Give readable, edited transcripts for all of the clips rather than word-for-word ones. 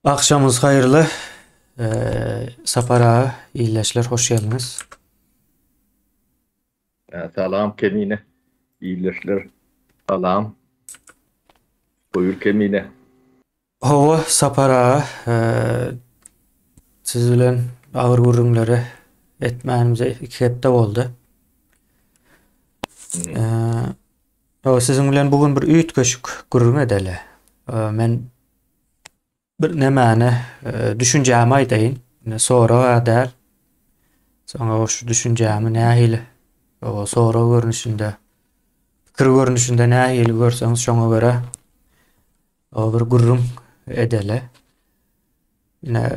Akşamınız hayırlı. Sapar ağa, iyileşler, hoş geldiniz. Salam Kemine. İyileşler. Salam. Buyur Kemine. Hova Sapar ağa, siz bilen ağır gurrunları etmänimize iki hepde oldu. Hmm. Sizin bilen bugün bir üýt köşük gurrun edeli. Men bir nämäni düşünjämi aýdaýyn. Sonra däl. Soňra şu düşünjämi nähili o sonra görnüşinde pikir görnüşinde nähili görseňiz şoňa görä o bir gurrun edeli. Yine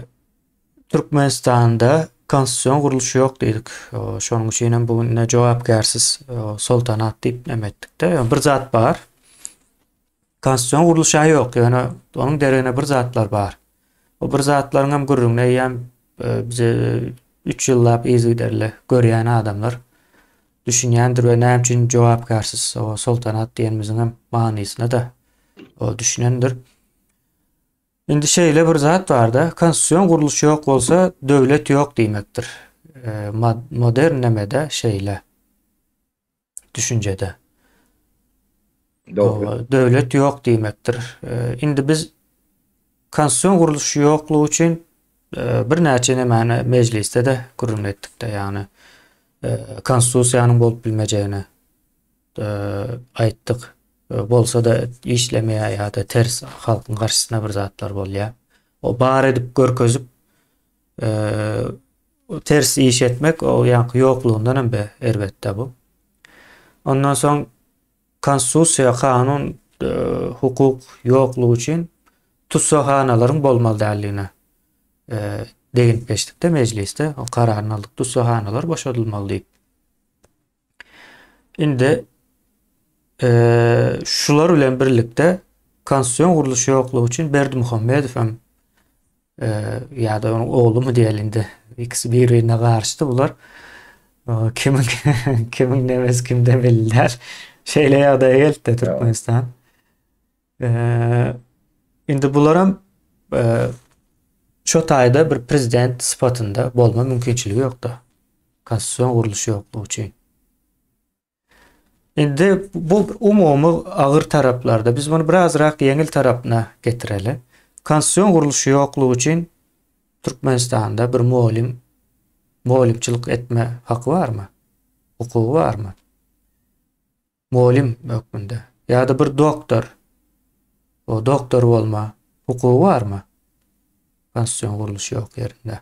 Türkmenistanda konstitusiyon guruluşu yok dedik. Şonuň üçin bugün ne jogapkärsiz soltanat diýip nemetdik-de. Bir zat bar. Konstitusiyon guruluşy ýok. Ýöne onuň derine bir zatlar bar. O bir zatlaryň hem gurrun näýem bize 3 ýyllap izgiderle görýän adamlar düşünýändir we näme üçin jogapkärsiz o soltanat diýenimiziň hem manysyna da o düşünendir. Indi şeýle bir zat bar da, konstitusiyon guruluşy ýok bolsa döwlet ýok diýmekdir. Modern nemede şeýle düşünjede. Doğru. Döwlet ýok diýmekdir. Indi biz konstitusiyon guruluşy ýoklugy üçin bir näçe nämäni mejlisde de gurrun etdik-de, ýani konstitusiýanyň bolup bilmejegini aýtdyk. Bolsa da işlemeýär ýa-da ters halkyň garşysyna bir zatlar bolýar. O bar edip görkezip ters iş etmek o ýanky ýoklugundan hem elbetde bu. Ondan soň konstitusiýa, kanun, hukuk ýoklugy üçin tutsahanaların bolmaly däldigine deginip geçdik de mejlisde. O kararyny aldyk, tutsahanalar boşaltylmaly diýip. Indi şular bilen birlikde konstitusiyon guruluşy ýoklugy üçin Berdimuhammedow hem ýa-da onuň oglumy diýelinde ikisi bir-birine garşdy bular. Kimiň nemes kimde belliler. Şeýle ýagdaýa geldi Türkmenistan. Indi bularam şu taýda bir prezident sypatynda bolma mümkinçiligi ýok da. Konstitusiyon guruluşy ýoklugy üçin. Indi bu umumy agyr taraplarda biz bunu birazrak ýeňil tarapyna getireli. Konstitusiyon guruluşy ýoklugy üçin Türkmenistanda bir muallimçilik etme haky barmy? Hukugy barmy? Muallim hökmünde. Ýa-da bir doktor, o doktor bolma hukugy barmy? Konstitusiyon guruluşy ýok ýerinde.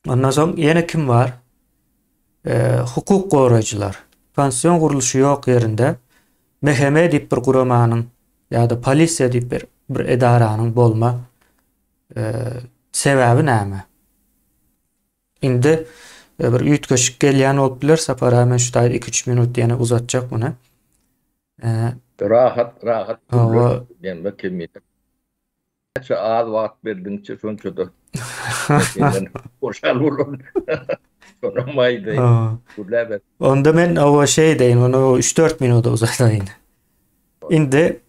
Ondan soň ýene kim var? Hukuk goraýjylar. Konstitusiyon guruluşy ýok ýerinde meheme diýip bir guramanyň ýa-da polisiýa diýip bir edaranyň bolma sebäbi näme? Indi bir üýtgeşik gelýän bolup biler, Sapar men şu taýda 2-3 minut ýene uzatjak muny. Rahat. O Yani Kemine. Kaça az wagt berdiňçe şonça da. Boşal bolun. Sonra maýdy. Gurlabet. onda men o şey deyin, onu 3-4 minuta uzataýyn. Indi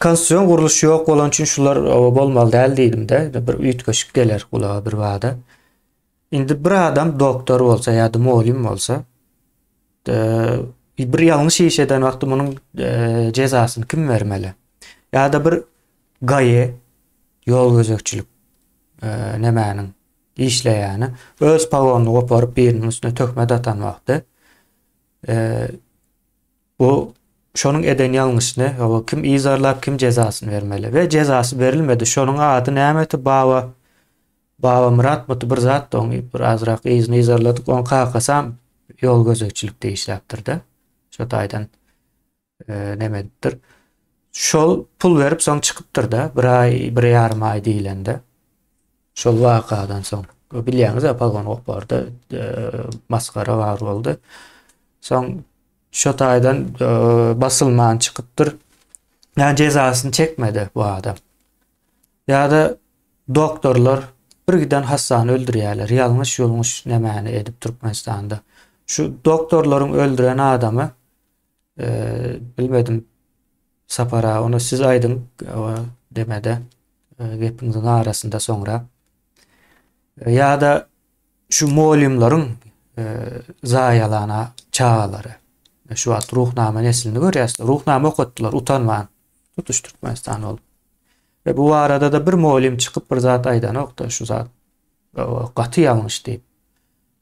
konstitusiyon guruluşy ýok bolan üçin şular bolmaly däl diýdim-de. Bir üýtgeşik geler kulağa bir wada. Indi bir adam doktor bolsa ýa-da muallim bolsa, bir ýalňyş iş eden wagty munyň jezasyny kim bermeli? Ýa-da bir gaýe, ýol gözekçilik nämäniň işleýäni öz pagonyny goparyp biriniň üstüne töhmet atan wagty bu şonuň eden ýalňyşyny kim izarlap kim jezasyny bermeli we jezasy berilmedi. Şonuň ady näme? Baba Murat bir zat oň bir azrak izni izarladyk, oň kakasam ýol gözekçilikde işläpdir-de. Şo taýdan nämedidir. Şol pul berip soň çykypdyr da, bir ay, bir ýarym ay diýilende. Şol wakadan soň bilýäňiz, pagon gopardy, maskara bar boldy. Soň şo taýdan basylman çykypdyr. Ýa jezasyny çekmedi bu adam. Ýa-da doktorlar bir giden hassany öldürýärler. Ýalňyş ýolňyş nämäni edip Türkmenistanda. Şu doktorlaryň öldüren adamy bilmedim sapara onu siz aydın demede gepinizin arasında sonra ya da şu muallimlerin zayalana çağaları şu at ruhnama neslini görýäs. Ruhnama okutdular, utanman. Tutuşturtmasdan ol. Ve bu arada da bir muallim çıkıp bir zat aydan okta şu zat gaty ýalňyş diýip.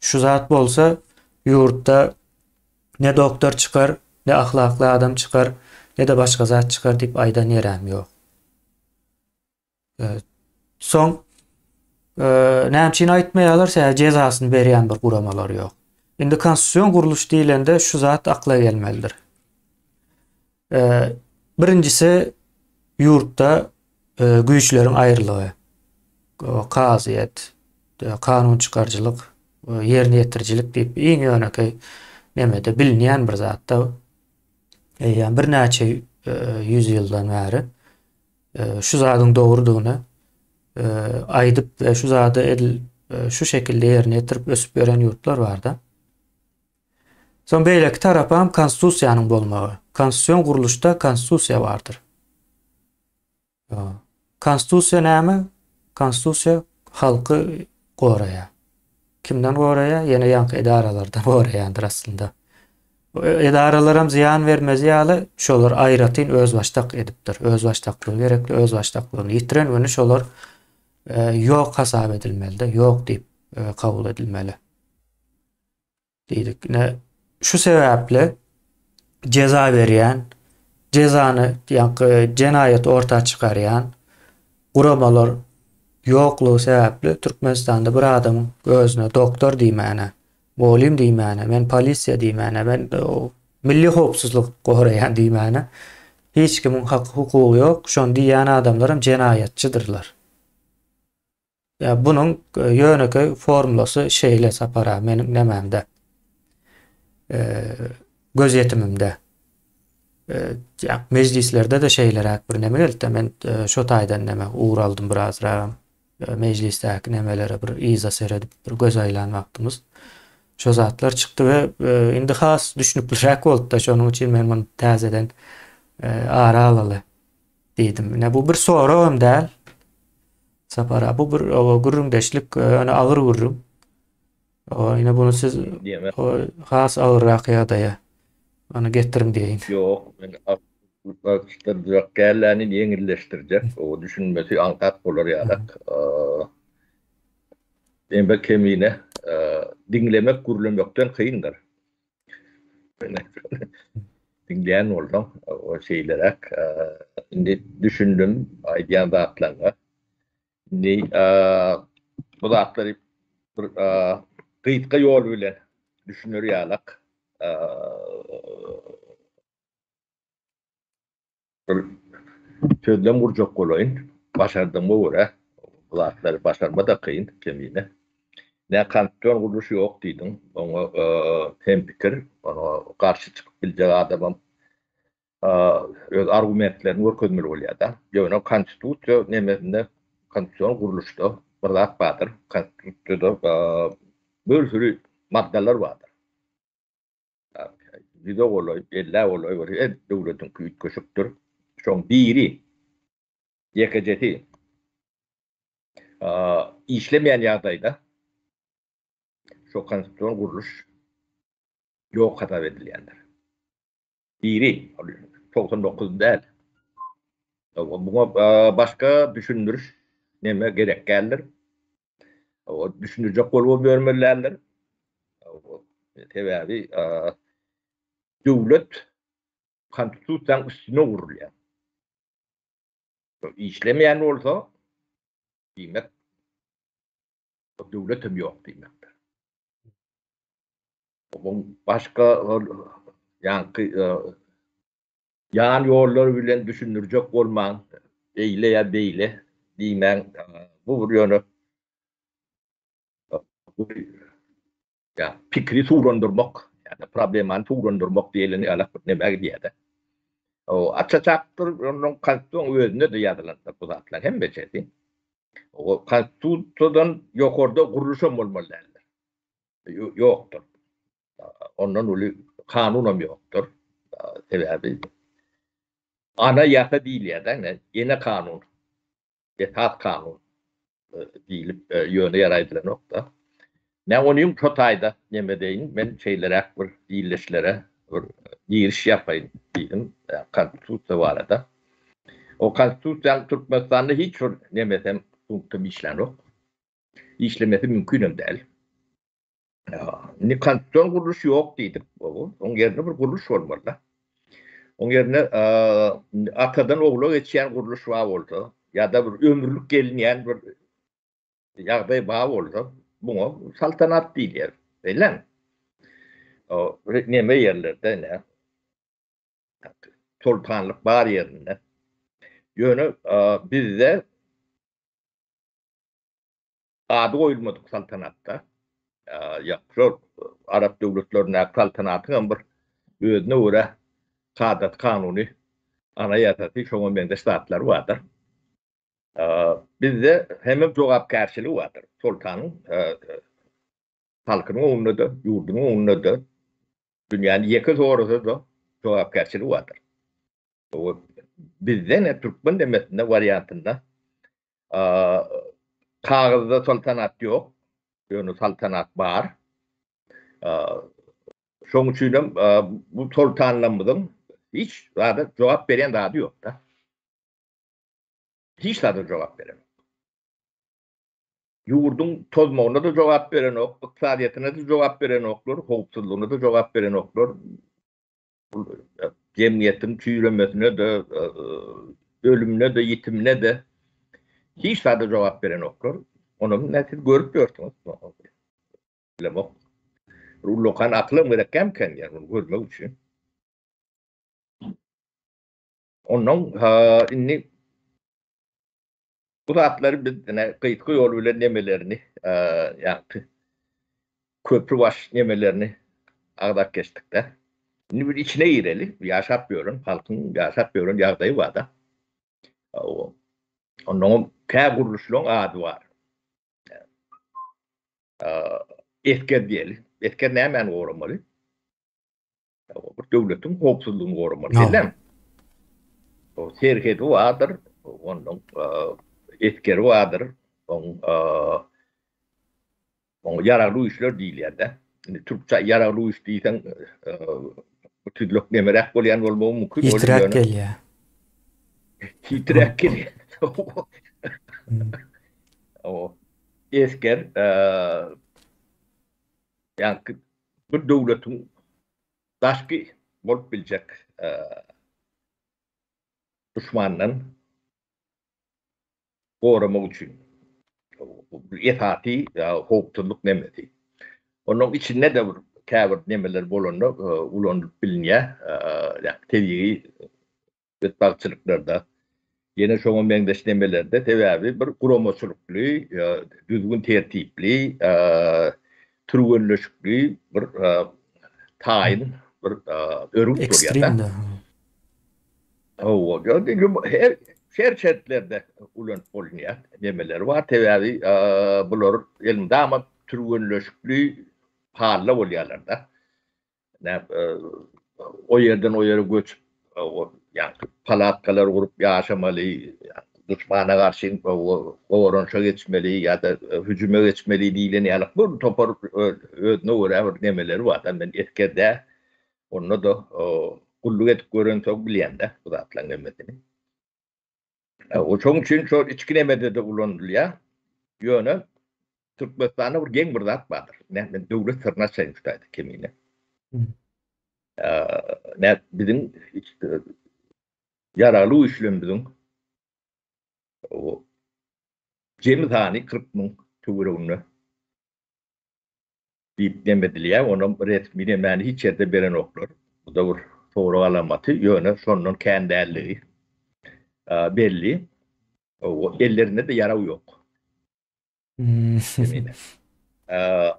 Şu zat bolsa ýurtda ne doktor çıkar, ne ahlaklı adam çıkar, ne de başka zat çıkar diýip aydan ýerem ýok. Soň näçin aýtmaýarlar, sä cezasyny berýän bir guramalar ýok. Indi konstitusiýon guruluş diýilende şu zat akla gelmelidir. Birincisi ýurtda güýçleriň aýrylygy, kazyet, kanun çykarjylyk, ýerine ýetirjilik diýip iň ýöneki nemede bilinýän bir zatda ýa bir näçe yüz ýyldan bäri şu zatyň dogrudygyny aýdyp we şu zady edil şu şekilde ýerine ýetirip ösüp beren ýurtlar bar da. Son beýleki tarapam konstitusiýanyň bolmagy. Konstitusiýon guruluşda konstitusiýa bardyr. Konstitusiýa näme? Konstitusiýa halky goraýar. Kimden goraýar? Ýene ýanky edaralardan goraýandyr aslında. Edaralara ziyan vermez ýaly şolar aýratyn öz başdak edipdir. Öz başdaklygy gerekli, öz başdaklygyny ýitiren we şolar ýok hasap edilmeli, ýok diýip kabul edilmeli. Diýdik. Şu sebäple ceza berýän, cezany ýa-ni jenayet orta çykarýan guramalar ýoklugy sebäpli Türkmenistanda bir adamyň gözüne doktor diýmäne, muallim diýmäne, men polisiýa diýmäne, men milli howpsuzlyk goraýan diýmäne hiç kimiň hak hukugy ýok. Şonu diýen adamlar jenayetçidirler. Ya bunun ýöneki formulasy şeýle sapara meniň nememde. Gözetimimde. Meclislerde de şeyler bir neme geldi. Men şu taýdan neme uğur aldım biraz ram. Meclisteki nemelere bir iza seredip bir göz aýlanmakdymyz. Şu zatlar çykdy we indi has düşünüplijek boldy da şonuň üçin men muny täzeden ara alaly diýdim. Bu bir sorum däl. Sapara bu bir gurrundeşlik, öňe agyr gurrun. Yine bunu siz has ağırrak ýa-da onu getirin diýin. Yok, men aslında gälläni ýeňilleşdirjek. O düşünmesi aňkak bolar ýalak. Embe kemine dinlemek gurulmekden kıyındır. Dinleyen oldum o şeylerek. Şimdi düşündüm aydiyan dağıtlarına. Şimdi bu dağıtları kıyıtka yol bile düşünür yalak. Sözlem vuracak kolayın. Başardım mı vura. Bu dağıtları başarma da kıyın kemine. Ne konstitusiyon kuruluşu yok dedim. Ona hem fikir, ona karşı çıkıp bilecek adamım öz argumentlerini görkezmeli oluyor da. Yani konstitusiyon nemesinde konstitusiyon kuruluşta bir zat vardır. Konstitusiyoda bir sürü maddeler vardır. Bize olay, elle olay var. Devletin küçük köşüktür. Son biri YKCT işlemeyen yerdaydı. Şu konstitusiyon kuruluş yok hata edilýändir. Biri 99 değil. Buna başka düşündürüş neme gerek geldir. O düşünecek olup vermelilerdir. Tevabi devlet konstitusiyon üstüne vurulýar. İşlemeyen olsa demek devletim yok demektir. Başka yan yollar bilen düşünürecek olman eyle ya beyle diýmen bu bir ýöne ya pikri surandırmak yani probleman surandırmak diýileni alak neme diýdi. O açacaktır onun konstitusiyon özüne de ýazylandy bu zatlar hem beçedi. O konstitusiýondan ýokarda guruluşam bolmalydyr. Ýokdur. Ondan öyle kanunum yoktur. Sebebi ana yasa değil ya da ne? Yine kanun, esas kanun deyilip yöne yaraydılar nokta. Ne onun çotayda deyin ben şeylere bir iyileşlere bir giriş yapayım diyeyim. Konstitüsyon var arada. O konstitüsyon Türkmenistan'da hiç nemesem punktum işlen yok. İşlemesi mümkün değil. Ne konstitüsyon kuruluşu yok dedik. Onun yerine bir kuruluş olmalı. Onun yerine atadan oğula geçen kuruluş var oldu. Ya da bir ömürlük gelmeyen bir yağday bağ oldu. Bunu saltanat değil yer. Öyle mi? O neme yerlerde ne? Sultanlık bağ yerinde. Yönü bizde adı koyulmadık saltanatta. Yapıyor Arap devletlerine saltanatın bir özüne uğra kaadat kanuni anayasası şoňa bende statlar vardır. Bizde hemem jogapkärçiligi vardır. Sultanyň halkynyň oňunda da, ýurdunyň oňunda da, dünýäni ýeke zorada da jogapkärçiligi vardır. O bizde ne Türkmen demesinde variantında kagızda saltanat ýok, ýöne saltanat bar. Şoň üçin bu sultanlarymyzyň hiç zada jogap beren zady ýok da. Hiç zada jogap beren. Ýurdun tozmagyna da jogap beren ok, ykdysadyýatyna da jogap beren oklar, howpsuzlygyna da jogap beren oklar. Jemgyýetiň çüýremesine de, ölümine de, ýitimine de hiç zada jogap beren oklar. Onuň näsil görüp ýörsiňiz. Bilemok. Ullokan aklym gerekkämken ýa-ni onu görmek üçin. Onuň inni bu zatları biz gıytky ýol bilen nemelerini ýa-ni köprü baş nemelerini agdap geçtikde. Şimdi bir içine gireli, yaşap ýörün, halkyň yaşap ýörün ýagdaýy bar da. Onuň kä guruluşlaryň ady bar. Etker diýeli. Etker näme goramaly? Bu döwletiň howpsuzlygyny goramaly, bilen. O serhedi vardır, onuň etkeri vardır, onuň yararly işler diýilýär-de. Türkçe yararly iş diýsen, bu tüdlük nemerek bolýan bolmagy mümkin. Ýitirak gelýär. Ýitirak gelýär. O esker ýa-ni bir döwletiň daşky bolup biljek düşmandan goramak üçin etati howpsuzlyk nemesi. Onuň içinde de bir käbir nemeler bolanda ulanyp bilinýär. Tebiği betbarçylyklarda ýene şoňa meňdeş nemelerde täbäbi bir guramaçylykly, düzgün tertipli, türgenleşikli bir taýyn, bir örgüt bolýar. O her şertlerde ulan bolýar nemeler var. Täbäbi bular elmde ama türgenleşikli halla bolýarlar da. O yerden o yere göçüp yani palatkalar kurup yaşamaly, düşmana karşı oranşa geçmeli ya da hücuma geçmeli diýilen ýaly bir topar özüne görä nemeleri var. Ben etkerde onu da gulluk etip görensek bilýän-de bu zatlaryň nemesini. O çoň üçin şol içki nemede de ulanylýar. Ýöne Türkmenistanda bir geň bir zat bardyr. Men döwlet sırna çaýmyşdaýdy kemine. Bizim yararlı işlemimizin o cemizhani 40 000 tüwregini diýip demedilýär. Onuň resmi demäni hiç ýerde beren oklar. Bu da bir soňra alamaty ýöne şondan kändeligi belli. O ellerinde de yara ýok.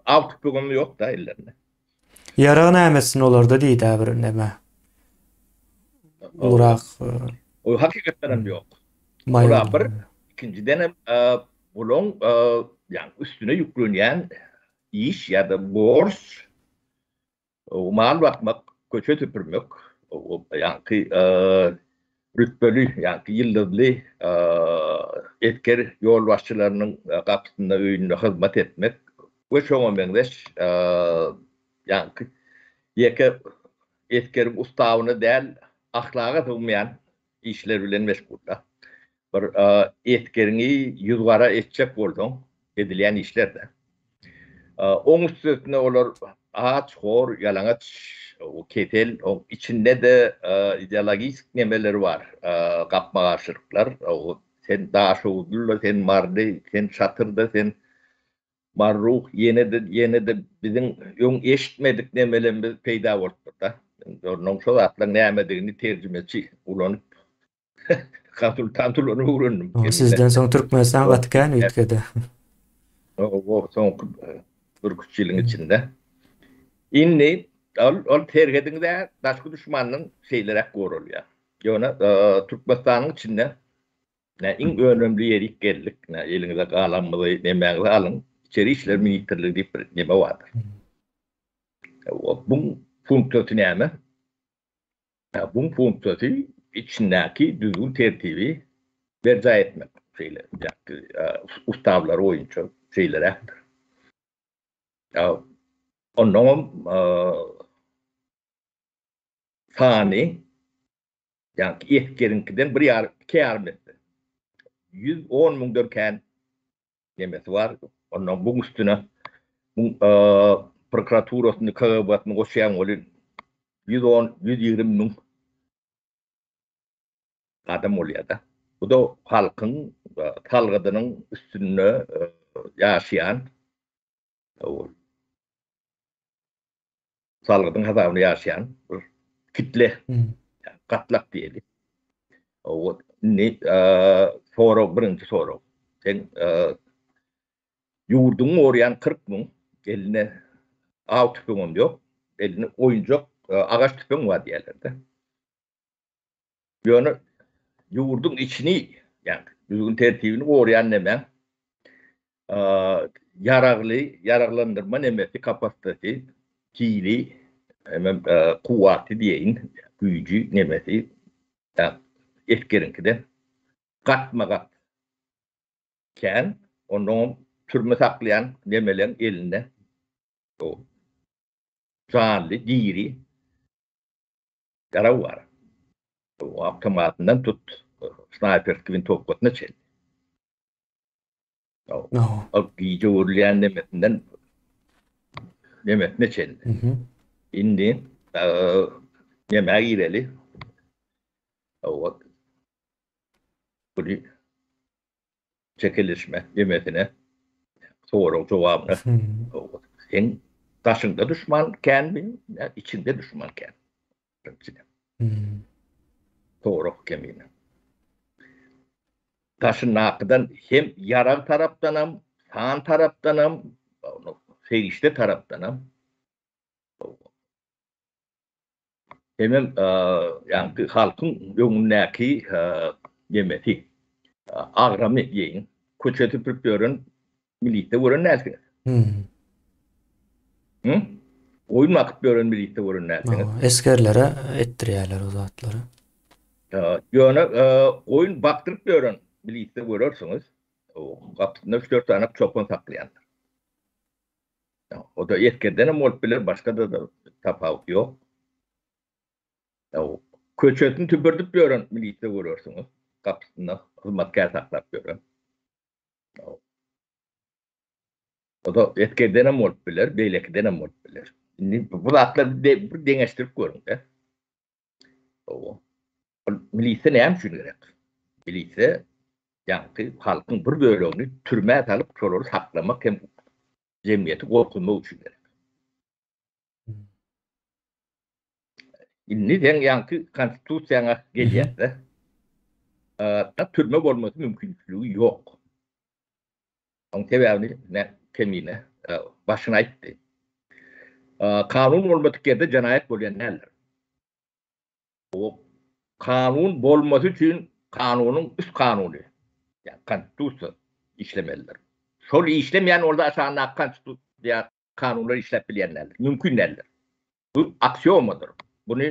Alt tüpügüm ýok da ellerinde. Yara nämesin olarda diýdi bir näme. Urak. O hakikaten ýok. Olar bir ikinciden bulun yani üstüne yüklenýän iş ya da borç mal bakmak, köçe tüpürmek yani rütbeli yani yıldızlı etker yol başçılarının kapısında öýünde hizmet etmek ve şoňa meňzeş yani ýeke etkerin ustawyny däl ahlaga tugmaýan işler bilen meşgulda. Bir etkerini ýuzgara etjek bolsaň edilýän işlerde. Oň üstüne olar ağaç, hor, yalaňaç, o ketel, o içinde de ideologik nemeleri var. Gapma garşylyklar, o sen daşuwdul, sen mardy, sen çatyrda, sen marruh, ýene de biziň ýoň eşitmedik nemelerimiz peýda bolupdyr da. Ondan şol atlaň nämedigini terjimeçi ulanyp kantul onu öwrendim. Sizden soň Türkmenistan gatykän ýetkede. O son bir küçüliğin içinde. İnni ol tergediğinde daşkı düşmanının şeyleri görülüyor. Yani Türkmenistan'ın içinde en önemli yeri geldik. Elinize kalanmalı, nemeğinize alın. İçeri işler ministrliği deyip bir neme vardır. Bu funksiyonu neyme? Bu funksiyonu içindeki düzgün tertibi berca etmek şeyler. Ustavlar oyuncu şeyler yaptır. Ondan sani yani etkerinkiden iki yarım etti. 110 bin dörken demesi var. Ondan bu üstüne prokuraturasını kağıbatını koşayan olun 120 bin adam oluyor da. Bu da halkın talgıdının üstüne yaşayan salgıdın hesabını yaşayan bir kitle katlak diyelim. O ne birinci soru. Sen yurdun oryan 40 bin eline av tüpün yok. Eline oyuncak ağaç tüpün var diyorlardı. Yani yurdun içini yani düzgün tertibini oryan nemen yararlandırma nemesi kapasitesi kili kuvveti diyeyin gücü nemesi yani etkerinkiden katma ken onu türme saklayan nemelen eline o canlı diri yara var. O avtomatından tut sniper gibi toplatına çel. O giyici uğurlayan nemetinden çel. Indi yemeğe gireli o bunu çekilişme yemetine soru cevabına sen taşında düşman kendin içinde düşman kendin soru kemine taşın nakıdan hem yarar taraftanım sağın taraftanım ferişte taraftanım hem yani halkın yönündeki yemeti ağrım yiyin köçeti pürpürün milite vurun nersiniz? Oyun vakit görün milite vurun nersiniz? Eskerlere ettirýärler o zatları. Yani oyun baktırıp görün milite vurursunuz. Kapısında 3-4 tane çopun saklayanlar. O da yetkerden hem olup bilir, başka da tafavuk yok. Köçetini tüpürdüp görün milite vurursunuz. Kapısında hizmetkar saklap görün. O da etkerden hem olup bilir, beylekden hem olup bilir. Bu zatları bir deneştirip görün de. Milise ne hem şunu gerek? Milise yani halkın bir bölümünü türmeye alıp çoğları saklamak hem cemiyeti korkulma için gerek. Neden yani konstitusyona geliyse türme olması mümkünlüğü yok. Onun sebebini kemine başına itti. Kanun olmadık yerde cinayet oluyor neler? O kanun olması için kanunun üst kanunu. Yani konstitusyon işlemeliler. Şol işlemeyen orada aşağıda konstitusyon kanunları işleyebilyenlerdir. Mümkün neler? Bu aksiyomadır. bunu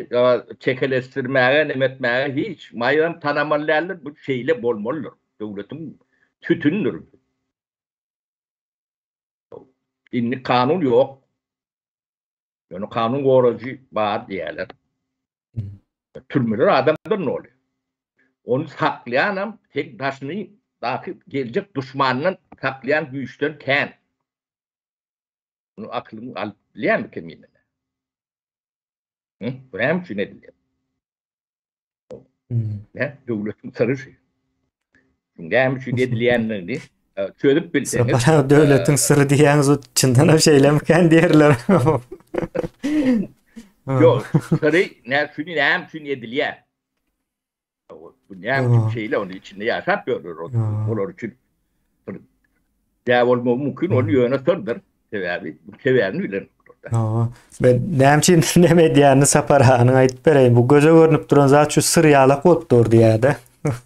çekelestirmeye, nemetmeye hiç mayram tanımalılar bu şeyle bolmalıdır. Devletin tütündür. İnni kanun yok. Yani kanun korucu var diyorlar. Türmeler adamdır ne oluyor? Onu saklayanam tek taşını dahi gelecek düşmanının saklayan güçten ken. Bunu aklımı alıp bilen mi kemine? Bu hem için edilir. Ne? Devletin sarışı. Çünkü hem için edilenlerini çözüp bilseniz Sapara devletin sırrı diýäňiz o çyndan hem şeylemken diýerler. yok sarı ne şunu ne hem için edilýär. Bu ne hem için şeyle onun içinde yaşap görür. Onlar için ya olma mümkün onu yöne sırdır. Severini bilen. Ben näme näme diýäni Saparanyň aýdyp bereýin. Bu göze görünüp duran zat şu syr ýalak bolup durdy ýa-da.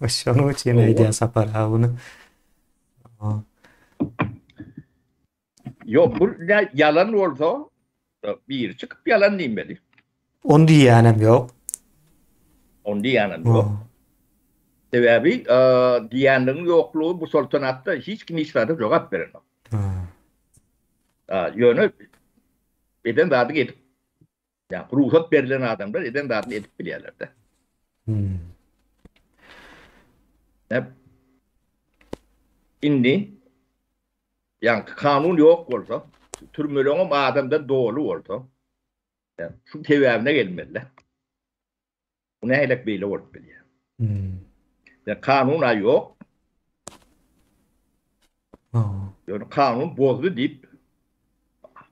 Şonuň üçin aýdýan Sapara bunu. Yok bu yalan olsa bir çıkıp yalan diýmeli. Onu diýýänem ýok. Onu diýänem ýok. Sebebi diýäniň ýoklugy bu sultanatda hiç kim hiç wagty jogap berenok. Ýöne eden dadı edip. Yani ruhsat berilen adamlar eden dadı edip bilýärler-de. Indi yani kanun yok olsa, türmeleğim adamda doğru olsa, yani şu tevabine gelmeliler. Bu ne helak beyle olup biliyor. Yani kanuna yok. Yani kanun bozdu deyip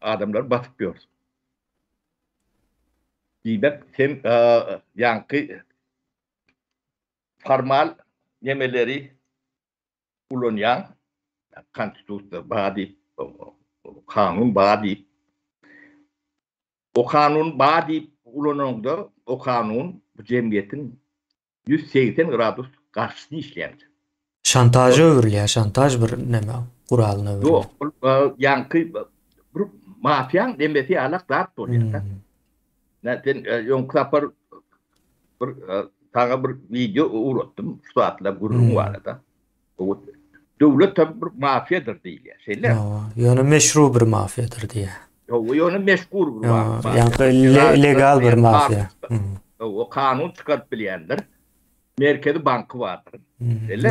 adamlar batıp diyor. Diyip hem yankı formal yemeleri ulanyan konstitüsyon badi kanun badi o kanun badi ulananda o kanun bu cemiyetin 180 gradus karşısını işleyen. Şantajı öwürlýär, şantaj bir näme guralyny öwürlýär. Yok, yankı bir mafyan demesi alak zat bolýar. Näten yonkapar bir taňa bir video uratdym. Şu atla gurulum barada. O devlet tabi bir mafyadır diýilýär. Şeýle. Ýöne meşru bir mafyadyr diýär. Ýöne meşgul bir mafya. Yani legal bir mafya. O kanun çıkarıp bilýändir. Merkezi bankı vardır. Şeýle.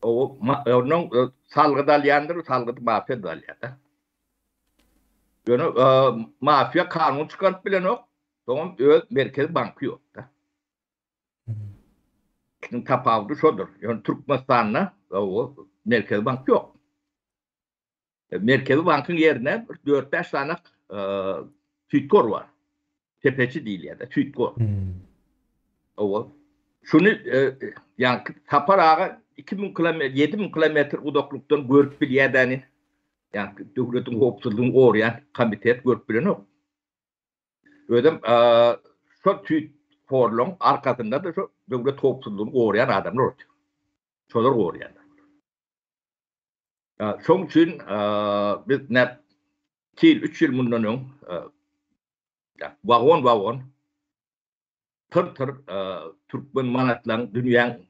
Onun salgı dalyandır, salgı mafya dalyandır. Yani mafya kanun çıkarıp bilen o. Tamam, merkezi bankı yok da. Şimdi tapavdu şodur. Yani Türkmenistan'la o merkezi bank yok. Merkezi bankın yerine 4-5 tane tütkor var. Tepeci değil ya da tütkor. O şunu yani Saparağa 2000 kilometre 7000 kilometre uzaklykdan görüp bilýärdiň. Yani devletin hopsuzluğunu koruyan komitet görüp bilen o. Ödem şu tütkorluğun arkasında da şu devlet hopsuzluğunu koruyan adamlar oluyor. Şolar koruyanlar. Şoň üçin biz 2-3 ýyl mundan öň wagon tır Türkmen manatlaryň dünýäň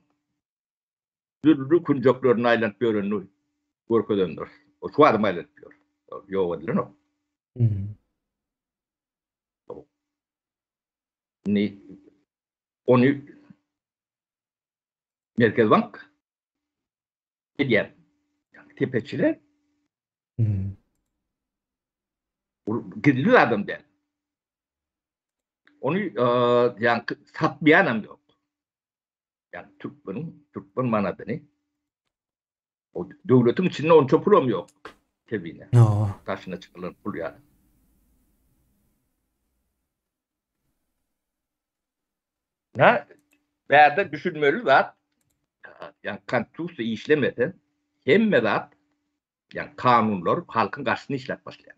dürlü kunjoklarına aýlanyp ýörenini görkezlendir. O şu adam aýlanyp ýör. Ýok edilen o. Onu Merkez Bank edýär. Tepeçiler gizli adam der. Onu yani satmayanam yok. Yani Türkmen manadyny o devletin içinde on çöpülüm yok. Tebine. Taşına çıkılan pul yani. Ne? Berde düşünmeli zat yani konstitüsyon işlemeden hemme zat yani kanunlar halkın karşısına işlet başlayan.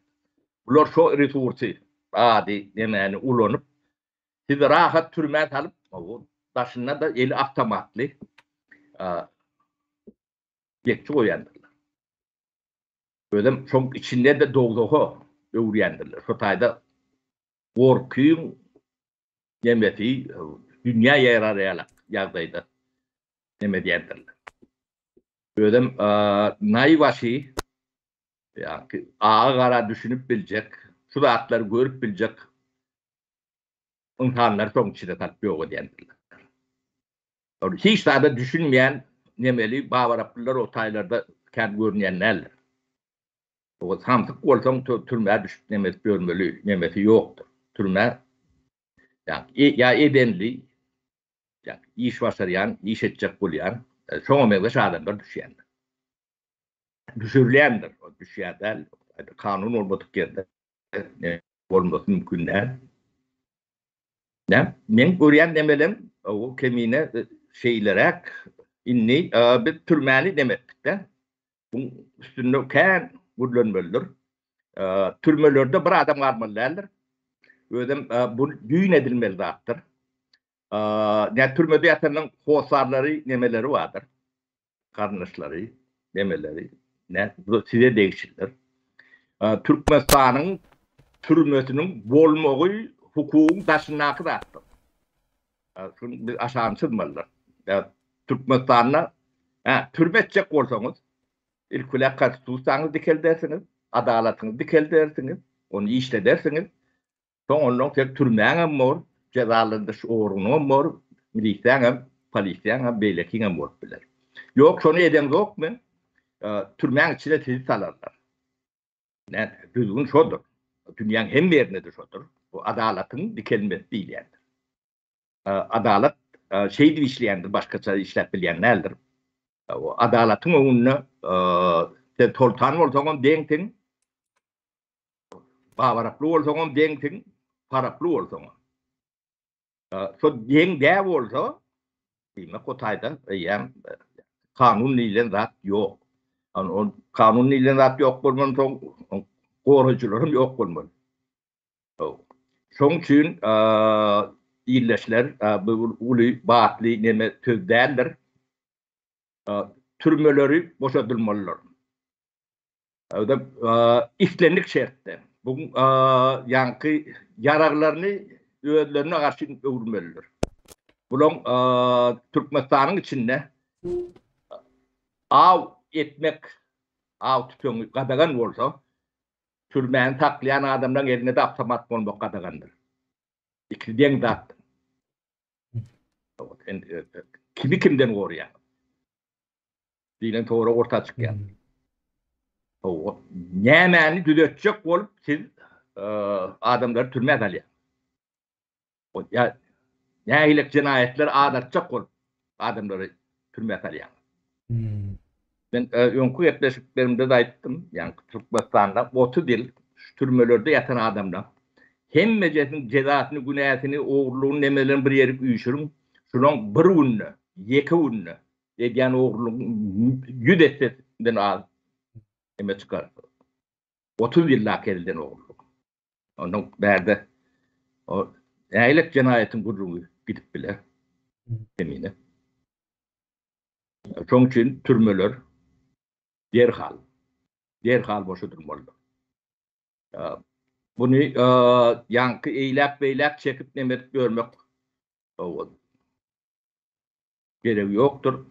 Bular şu resursu adi demeni ulanıp sizi rahat türmeye alıp taşına da eli avtomatlı bekçi koyandırlar. Böyle çok içinde de doğduğu öğrendirler. Şu tayda gorkyň nemeti dünya ýaraýarlar ýagdaýda neme diýerler. Ödem naýwaşy ýa-ni ağa gara düşünüp biljek, şu zatlary görüp biljek insanlar soň içinde tatbyk edýändirler. Hiç daha düşünmeyen nemeli Bavaraplılar o taylarda kendi görünenlerler. O samtık olsam türmeye düşüp nemet görmeli, nemeti yoktur. Türme yani ya edenli, yani iş başarayan, iş edecek bulayan, çoğu mevzu adamlar düşüyenler. Düşürülendir. O düşüyenler, kanun olmadık yerde olması mümkün değil. Men görýän demelim, o kemine şeylerek inni bir türmäli demekde. Bunun üstünde kän gurlanmalydyr. Türmelerde bir adam garmalylar. Ödem bu düýün edilmeli zatdyr. Ne türmede ýatanyň hosarlary nemeleri vardır. Karnışları, nemeleri, ne size değişirler. Türkmenistanyň türmesiniň bolmagy hukukyň taşynaky zatdyr. Şunu bir aşansızmalılar. Türkmenistan'la türme edecek olsanız ilk öyle konstitusiyanızı dikel dersiniz, adaletinizi dikel dersiniz, onu işte dersiniz. Sonra ondan tek türmeyen mor, cezalarında şu uğrunu mor, milisiyen polisiyen beylekin mor bilir. Yok şunu eden yok mu? Türmeyen içine sizi salarlar. Yani düzgün şudur. Dünyanın hem yerindedir şudur. Bu adaletin dikelmesi değil yani. Adalet şeydi işleyendir, başka işlet bilyenlerdir. O adaletin önüne toltan olsan denktin, bavaraplı olsan denktin, paraplı olsan. So denk dev olsa, bilmek kotayda kanun ile zat yok. Kanun ile zat yok bulman son korucularım yok bulman. Son için illeşler bu ulu baatli neme töz değerler. Türmeleri boşadılmalılar. O da işlenlik şertte. Bu yankı yararlarını öğütlerine karşı öğürmeliler. Bunun Türkmenistan'ın içinde av etmek, av tüpünü kadagan olsa türmeyen taklayan adamların eline de avtomat olmak kadagandır. İkiden de kimi kimden koruyan? Dilen doğru orta çıkıyor. O nemeni düzeltecek olup siz adamları türmeye dalıyor. O ya nehilik cinayetler adatacak olup adamları türmeye dalıyor. Ben önkü yaklaşıklarımda da aytdım. Yani Türkmenistan'da 30 yıl türmelerde yatan adamlar. Hem mecetin cezasını, günahını, oğurluğunu, nemelerini bir yere uyuşurum. Şunun bir ünlü, yeki ünlü. Ediyen oğurluğun yüz etsesinden al. Eme çıkar. 30 yıllık elden oğurluğu. Onun berde o eylik cinayetin gurruğu gidip bile emine. Onun için türmeler derhal boşa durmalı. Bunu yankı eylak beylak çekip nemet görmek gereği yoktur.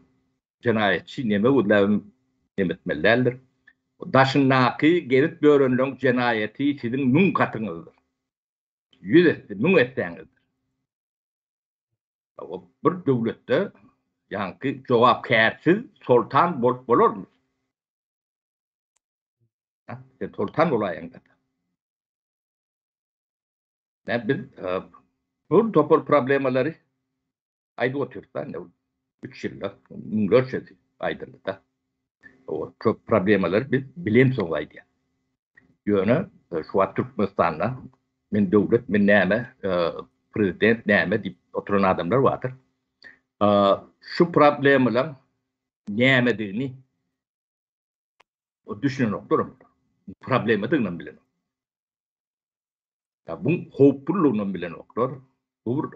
Cinayetçi neme udlavim nemetmellerdir. Daşınnaki gelip görünlüğün cinayeti sizin mün katınızdır. Yüz etti, mün ettiğinizdir. Bir devlette yankı cevapkârsiz sultan bolur mu? Sultan olayın da. Biz bu topal problemleri ayda otursa 3 yıllık, müngerçesi aydınlıkta. O çok problemleri biz bilim sonraydı. Yönü şu an Türkmenistan'da min devlet, min neme, prezident neme deyip oturan adamlar vardır. Şu problemler nemediğini o düşünün okturum. Problemediğini bilen. Bunun hopurluğunu bilen oktur. Bu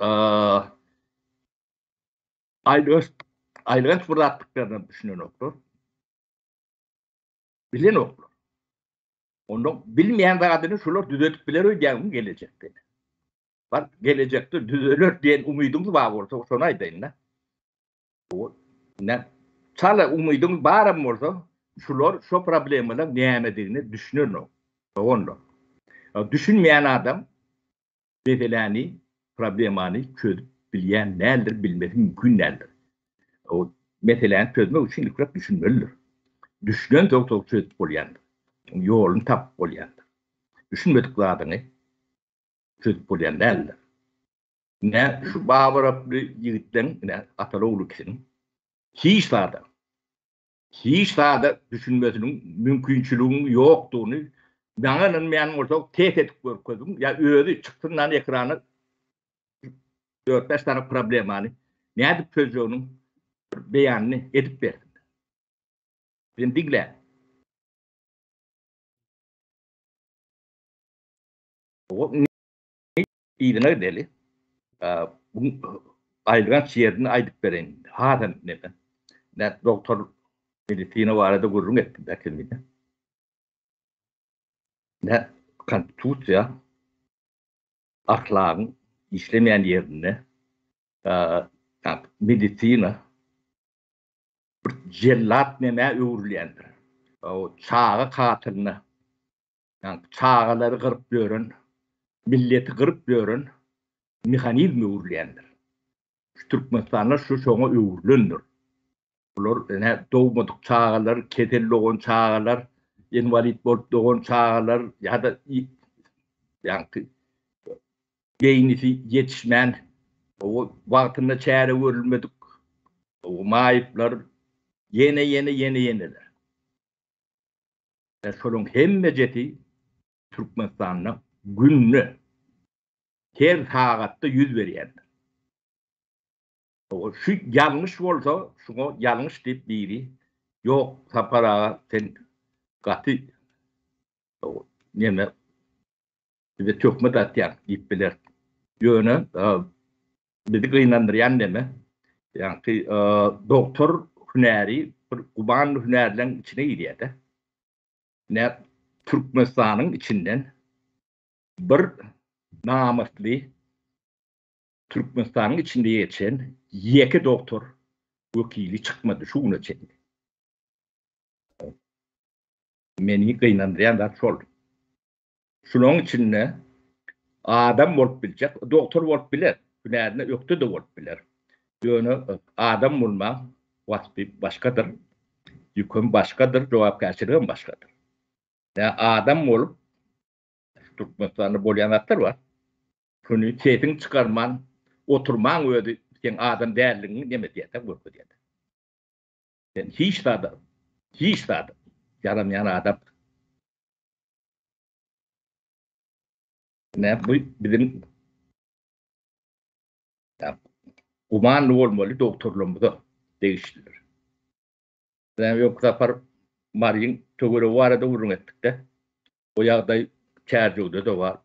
aylığın fırlattıklarını düşünün oktur. Bilen oktur. Onu bilmeyen adını şular düzeltip bilir ödeyeceğim gelecekti. var. Gelecekte düzelir diyen umudumuz var olsa şonu aydayın da. Ne? Çala umudumuz barım olsa şular şu problemler näme düşünür o. Onda. Düşünmeyen adam meselani problemani çözüp bilyen nädir bilmesi mümkün nädir. O meselani çözmek için ilk düşünmelidir. Düşünen çok çözüp bolýandyr. Ýolunu tap bolýandyr. Düşünmedik zadyny çözüp bolýan nädir. Ne şu babaraply ýigitden ne atalawly kişinin hiç sada düşünmesinin mümkünçülüğünün ýokdugyny daňanyň men bolsa tet etip görkezdim. Ya özü çykdyndan ekrana 4-5 tane problemany näde çözýäniň beýanyny edip berdi. Ben digle. O ýygyna deli. Bu aýdygan şeýerini aýdyp beren. Hadan neden? Ne doktor medisina barada gurrun etdim belki. Ne konstitüsiýa ahlagın işlemeyen yerine medisina bir jellat neme öwürlendir. O çağı katylyny çağaları kırıp bören, milleti kırıp bören mehanizmi öwürlendir. Türkmenistanlar şu şoňa öwürlendir. Bular ne dowmadyk çağalar, ketelli olan çağalar, invalid bolup dogan çağalar ya da yani beýnisi yetişmän o wagtynda çäre görülmedik o maýyplar yeneler. Şolun hemme jeti Türkmenistanyň günni her sagatda ýüz berýär. O şu yanlış bolsa şuňa yanlış diýip biri ýok sapara sen gaty o neme bize tökme datýar diýip biler. Ýöne bizi gynandyrýan neme? Ýani doktor hünäri bir guban hünärleň içine girýär. Ne Türkmenistanyň içinden bir namusly Türkmenistanyň içinde ýeçen ýeki doktor wekili çykmady şuňa çek. Meni gynandyrýan da şol. Şunyň içinde adam bolup biljek, doktor bolup biler. Hünärine ökde de bolup biler. Ýöne adam bolmak wasfy başgadyr. Ýüküm başgadyr, jogapkärçiligim başgadyr. Ya adam bolup Türkmenistanda bolýan zatlar bar. Şunu çetin çykarman, oturman öýde sen adam dälligini neme diýär, görkezýär. Sen hiç sada yaramyan adam. Ne bu bizim umanly bolmaly doktorluğumyzy değişdirir. Ben yok zapar Maryň tögele barada urun etdik de. O ýagdaý Kärjewde de bar.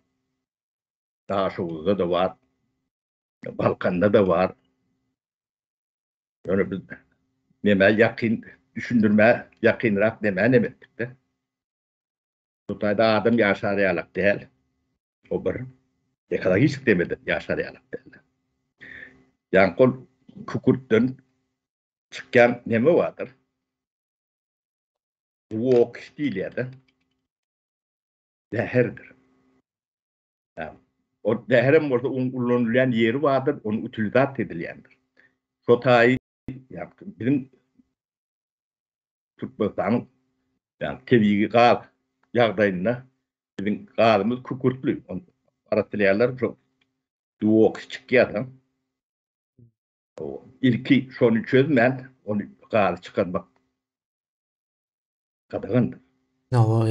Daşowda da bar. Balkanda da bar. Öyle bir neme yakın düşündürme, yakınrak neme ettik de. Tutayda adam ýaşarýarlyk däl. O bir ekala hiç demedi ýaşarýarlyk däl. Ýankol kukurtdan çykkan neme bardyr? Bu ok diýilýär. Zäherdir. O zäherim bolsa ullanylýan ýeri bardyr, onu utilizat edilýändir. Şotaý bizim Türkmenistanyň tebigi gal ýagdaýynda bizim galymyz kukurtly. Aratlýarlar çok duok çykýar. O ilki şonu çözmän, onu gal çykarmak kadagyndyr. No,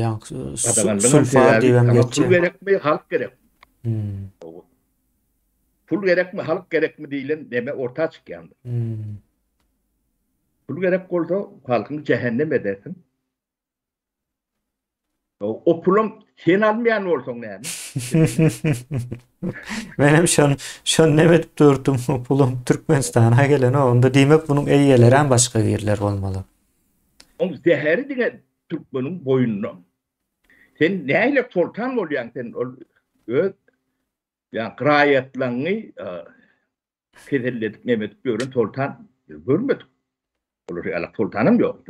sulfat diýem geçe. Pul gerekmi, halk gerek. Pul gerekmi, halk gerekmi diýilen deme orta çykýandyr. Pul gerek bolsa halkyň cehennem edersin. O pulum sen almayan bolsaň näme? Benim şon neme edip durdum pulum Türkmenistana gelen onda diýmek bunyň eýeleri hem başga ýerler bolmaly. O zeheri diýen Türkmeniň boýundan. Sen näle tortan bolýan sen öz Yani gayetlerini kezelledip Mehmet Börün Sultan görmedik. Olur ya sultanım yok.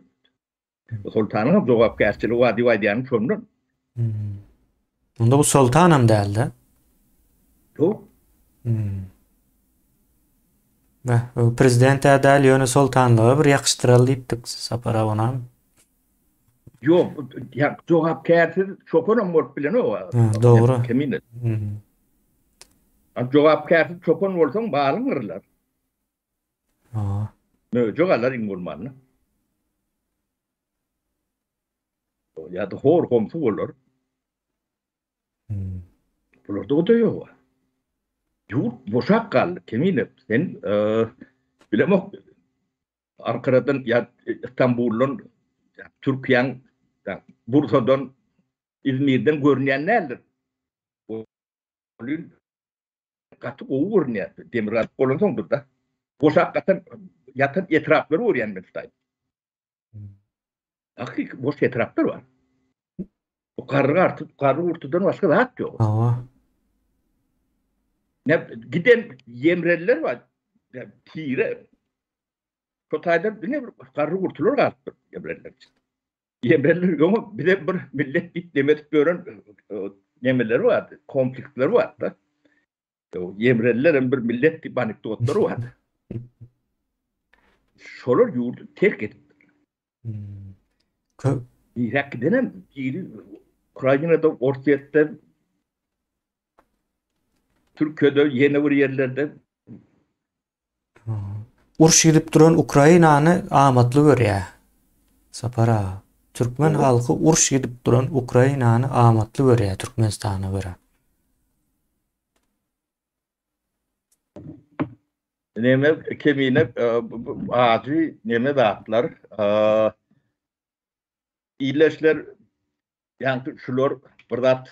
Sultanım cevapkärçiligi wadi wadiýany çömdüm. Hmm. Onda bu sultanam däldi. Yok. Hmm. Prezident ädäl ýöne sultanlygy bir ýakşyryl diýipdik sapara onam. Yok. Ya cevapkärçi çopanam bolup bilen o. Dogry. Kemine. Hmm. Cevapkärçi çopan bolsaň balyň gyrlar. Aa. Möjogalar ingulmanly. Ya da hor komşu bolar. Hmm. Bular da ýok. Yurt boşak kaldı. Kemine. Sen bilemok Ankara'dan ya İstanbul'dan ya, Türkiye'nin ya, Bursa'dan İzmir'den görünen nedir? Olun katı o görünüyor. Demirat olan sondur da. Boşak katan yatan etrafları öğrenmek istedim. Hakiki boş etraflar var. O karı ortadan başka rahat yok. Aa. Ne giden yemreliler var. Ya, tire. Kotayda ne karı kurtulur kalktı yemreliler için. Yemreliler ama bir de bir millet bit demet gören yemeleri vardı. Konfliktler vardı. O yemrelilerin bir millet anekdotları vardı. Şolar yurdu terk edip. Hmm. Irak denen biri Ukrayna'da, Ortadoğu'da, Türkiye'de, yeni bir yerlerde Urş gidip duran Ukraynany amatly görýär. Sapara. Türkmen halky urş gidip duran Ukraynany amatly görýär Türkmenistana görä. neme kemine ağacı neme dağıtlar iyileşler yani şular birdat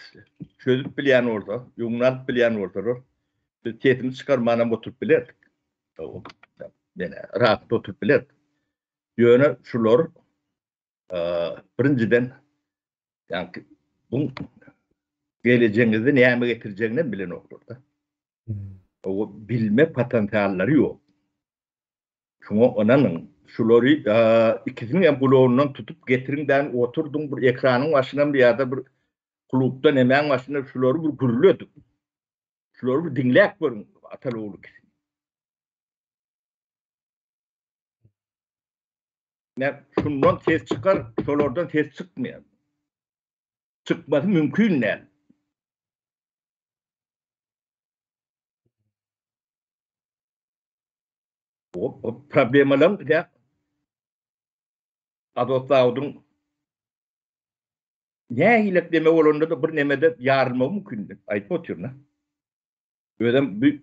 çözüp bilen orada, yumlat bilen orada. Tetini çıkarmana oturup biler. Yani rahat oturup biler. Yöne şular birinciden yani bu geleceğinizi neye getireceğini bilen orada. O bilme potansiyelleri yok. Şuna onanın şuları ikisinin en bloğundan tutup getirimden oturdum bir ekranın başına bir ya da bir klubda hemen başına şuları bir gürlüyorduk. Şuları bir dinleyek verin Ataloğlu kişi. Ne şundan ses çıkar, şulardan ses çıkmıyor. Çıkması mümkün ne? O problemler de adotlaudun ne iletleme olanda da bir nemede yarılma mümkün. Ayıp oturuyor. Öyle bir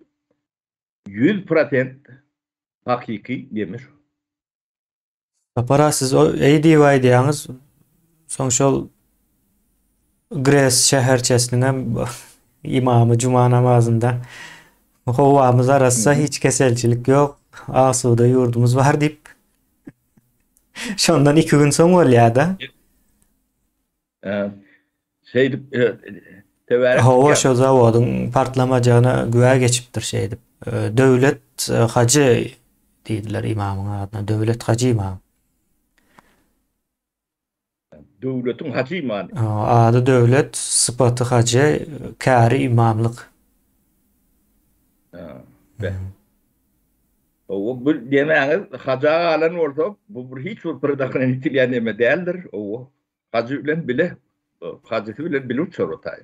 100% hakiki demiş. Sapara siz o eýdi diýýäňiz soň şol Gres şäherçesiniň imamy cuma namazynda howamyz arassa hiç keselçilik ýok, asuda ýurdumuz bar diýip şondan 2 gün soň bolýar-da. Hawa şo zawodyň partlamajagyna güä geçipdir şeýdip. Döwlet hacı diýdiler imamyň adyna. Döwlet hacı imam. Devletin hacı imamı. Ady döwlet, sıpaty hacı, käri imamlyk. O bir demeňiz haja alan bolsa bu bir hiç bir dakika nitilýän neme däldir. O hacı bilen bile hacysy bilen bile uçurotay.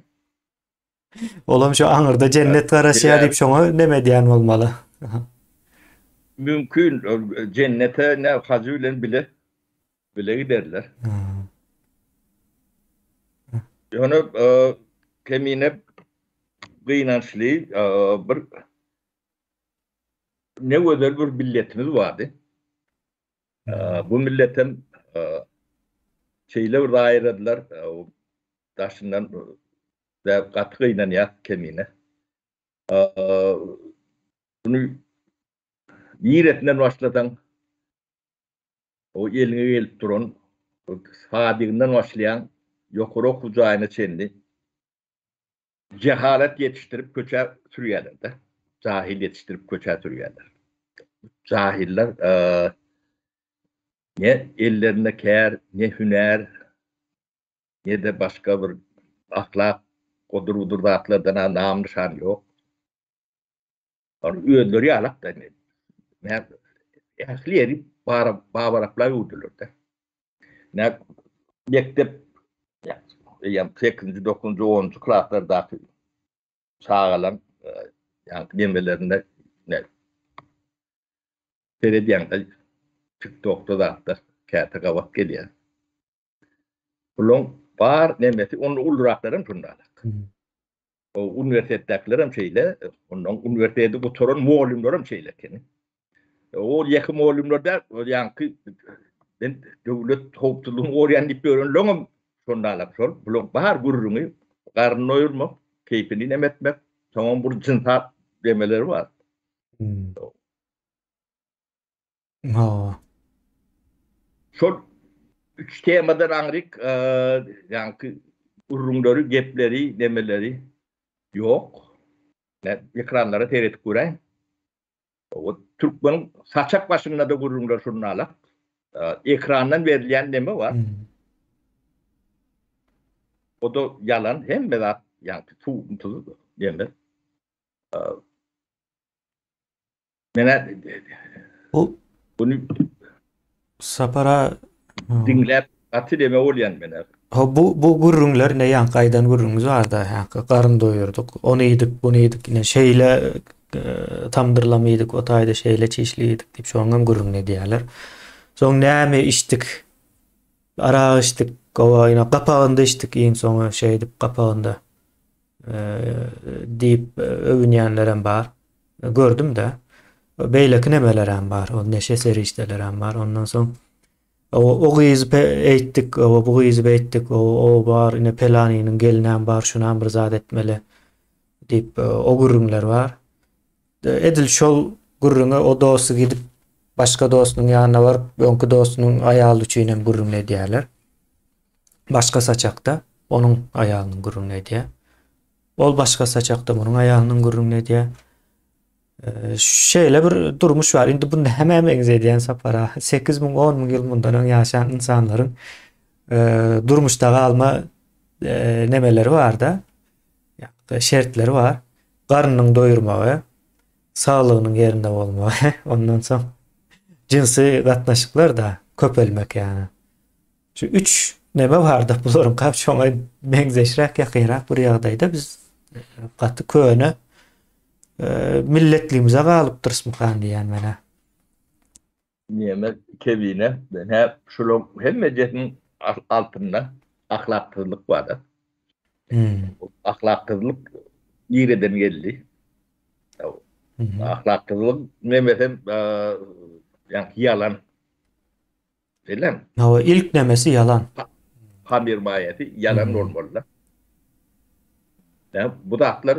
Olam şu aňyrda cennet garaşýar diýip şoňa neme diýen bolmaly. Mümkün cennete ne hacı bilen bile giderler. Yani kemine gıynançlı bir ne özel bir milletimiz vardı. Bu milletin şeyle ayırdılar. Taşından da katkıyla ya kemine. Bunu yiretinden başlatan o eline gelip duran sadiğinden başlayan yokuru kucağına çendi. cehalet yetiştirip köçe sürüyorlar da. Cahil yetiştirip köçe sürüyorlar. Cahiller ne ellerinde kâr, ne hüner, ne de başka bir ahlak, odur zatlardan nam nişan yok. Onu üyeleri alak da ne ehli babaraplar uydurlar da. Ne mektep yani 8. 9. 10. klaslarda sağalan yani demelerinde ne belediyenin TikTok'ta da kâta kavak geliyor. Bulun var nemeti onun uldurakların şundalar. O üniversitedekilerim şeyle, onun üniversitede bu torun muallimlerim şeyle kendi. O yakın muallimlerde yankı ben devlet hoptuluğum oryanlık görünlüğüm şundalar sol. Bulun var gururunu karnını doyurmak, keyfini nemetmek, tamam bu cinsat demeleri var. Şol üç temadan anrik yankı urunları, gepleri, demeleri yok. Ekranlara seyretip göreyim. O Türkmen saçak başında da gururlar şunlarla. Ekrandan verilen deme var. O da yalan. Hem de yani tuğuntuzu deme. Mene bunu Sapara dinlep atı deme olayan mene. bu gurrunlar ne yankaydan gurrunuz var da yankı karın doyurduk. Onu yedik, bunu yedik. Yine şeyle tamdırlamaydık, o tayda şeyle çeşliydik deyip şoňam gurrun ne diýerler. Soň näme içdik? Ara içdik, gowaýna gapagynda içdik, iň soňy şey dip gapagynda diýip övünýänlerem bar. Gördüm de. Beýleki nemelerem bar, o neşe serişdelerem bar. Ondan soň o gyzyp eýtdik, bu gyzyp eýtdik, o bar, ine pelanynyň gelinäm bar, şunam bir zat etmeli diýip o gurrunlar bar. Edil şol gurruna o dosty gidip başga dostunyň ýanyna baryp, öňkü dostunyň aýaly üçin gurrun edýärler. Başga saçakda onuň aýalynyň gurrun edýär. Ol başga saçakda onuň aýalynyň gurrun edýär. Şeýle bir durmuş bar. Indi bunu hemem egzediýän sapara 8.000 10.000 ýyl mundan ýaşaýan insanlaryň durmuşda galma nemeleri var da, şertleri var. Garnyny doýurmagy, saglygynyň ýerinde bolmagy, ondan soň jinsi gatnaşyklar da köpelmek ýani. Şu 3 neme var da bularyň kapşoňa meňzeşräk ýakynrak bir ýagdaýda biz gaty köne milletliğimize galyp durysmykan diýen mene. Niýeme kebine ben hep şolum hemmejetin altynda ahlaksyzlyk bar da. Ahlaksyzlyk ýereden geldi. Ahlaksyzlyk nemesem yani yalan. Bilen. O ilk nemesi yalan. Hamir mayeti yalan olmalı. Yani bu da aklar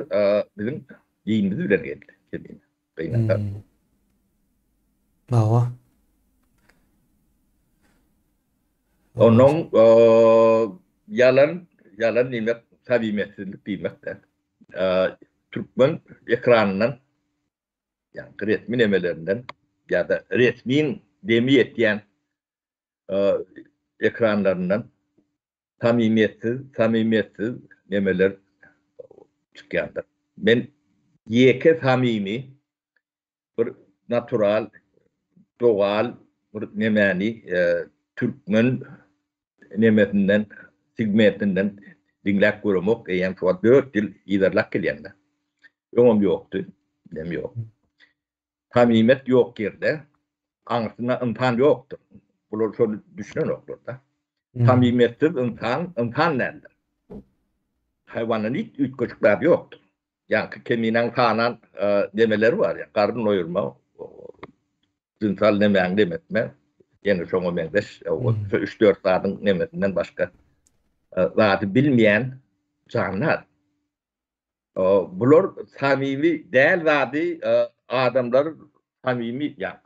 bizim dinimiz bilen geldi. Kebine. Bawa. Onun yalan demek samimiyetsizlik demek de. Türkmen ekranından yani resmi nemelerinden ya da resmin demiyetten ekranlarından samimiyetsiz nemeler çıkıyorlar. Ben yeke samimi bir natural doğal bir nemeni Türkmen nemetinden segmentinden dinlek görmek yani şu 4 yıl ilerlek gelende. Yolum yoktu. Nem yok. Samimiyet yok yerde. Anısına imkan yoktur. Bunu şöyle düşünün yoktur da. Samimiyetsiz imkan nerede? Hayvanın hiç üç küçükler yoktur. Yani kemiğinden kanan demeleri var ya. Karnın doyurma, cinsel nemeyen demetme. Yani şoňa meňzeş 3-4 saatyň nemetinden başga zaty bilmeýän canlar. Bular samimi däl zady adamlar samimi ýa.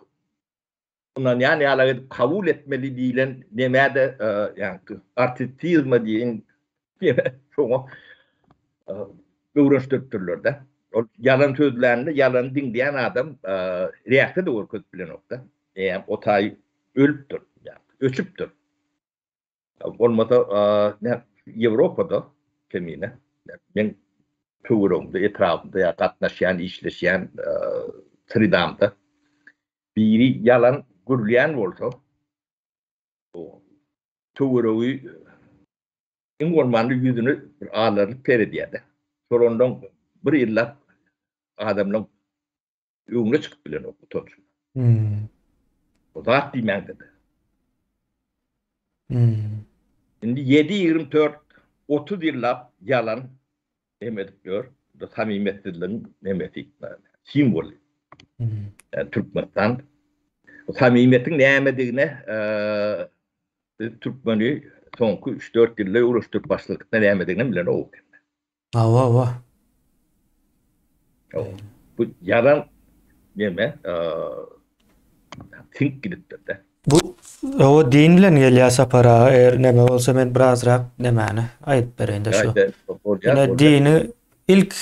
Ondan ýani ýaly kabul etmeli diýilen nemede ýa artistizm diýen şoňa öwrenşdiripdirler-de. Ol yalan sözlerini yalan diňdiýän adam reakta da görkezip bilen okda. O taý ölüpdir, ýa öçüpdir. Bolmasa Ýewropada kemine men töwerümde etrafymda ýa gatnaşýan, işleşýän tridamda biri yalan gürleýän bolsa o töweregi bolmandy ýüzüni bir alaryp peredýärdi. Sorondan bir ýyllap adamlaryň öňüne çykyp bilen okutdy. O zat diýmekdi. Şimdi 7-24 30 ýyllap yalan emedip dur. Da samimiyetsizliğin nemeti simbol. Türkmenistan o samimiyetin ne emediğine Türkmeni sonku 3-4 ýylla uruşdyryp başlykda ne emediğini bilen o. Bu yalan neme think gidipdir de. Bu o din bilen gelýär sapara neme bolsa men birazrak nemani aýdyp berende şu. Ine dini ilk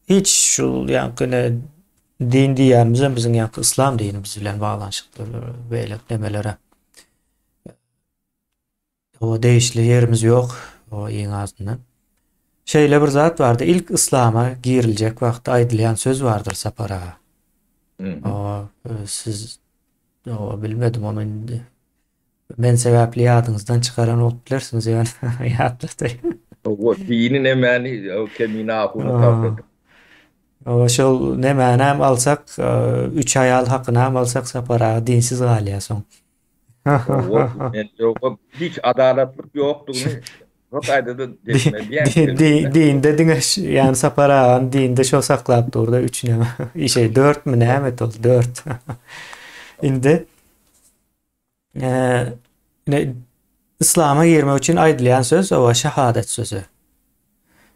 hiç şul ýa-ni din diýýärmiz biziň ýa islam dinimiz bilen baglanşykly beýle nemelere. O değişli yerimiz yok o en azından. Şeýle bir zat bardy. İlk islama giriljek wagtda aýdylýan söz bardyr sapara. O siz o bilmedim onu indi. Men sebäpli ýadyňyzdan çykaran bolup bilersiňiz ýa-ni ýatlaty. O dinin emani o kemine ahuny tapdy. O şol nemani hem alsak 3 aýal hakyny hem alsak sapara dinsiz galýa soň. Hiç adaletlik yoktuğunu Rotayda dinde diňeş ýani sapara dinde şo saklap durda 3 näme işe 4 mi näme tol 4. Indi ne İslam'a girmek için aýdylýan söz o şahadet sözü.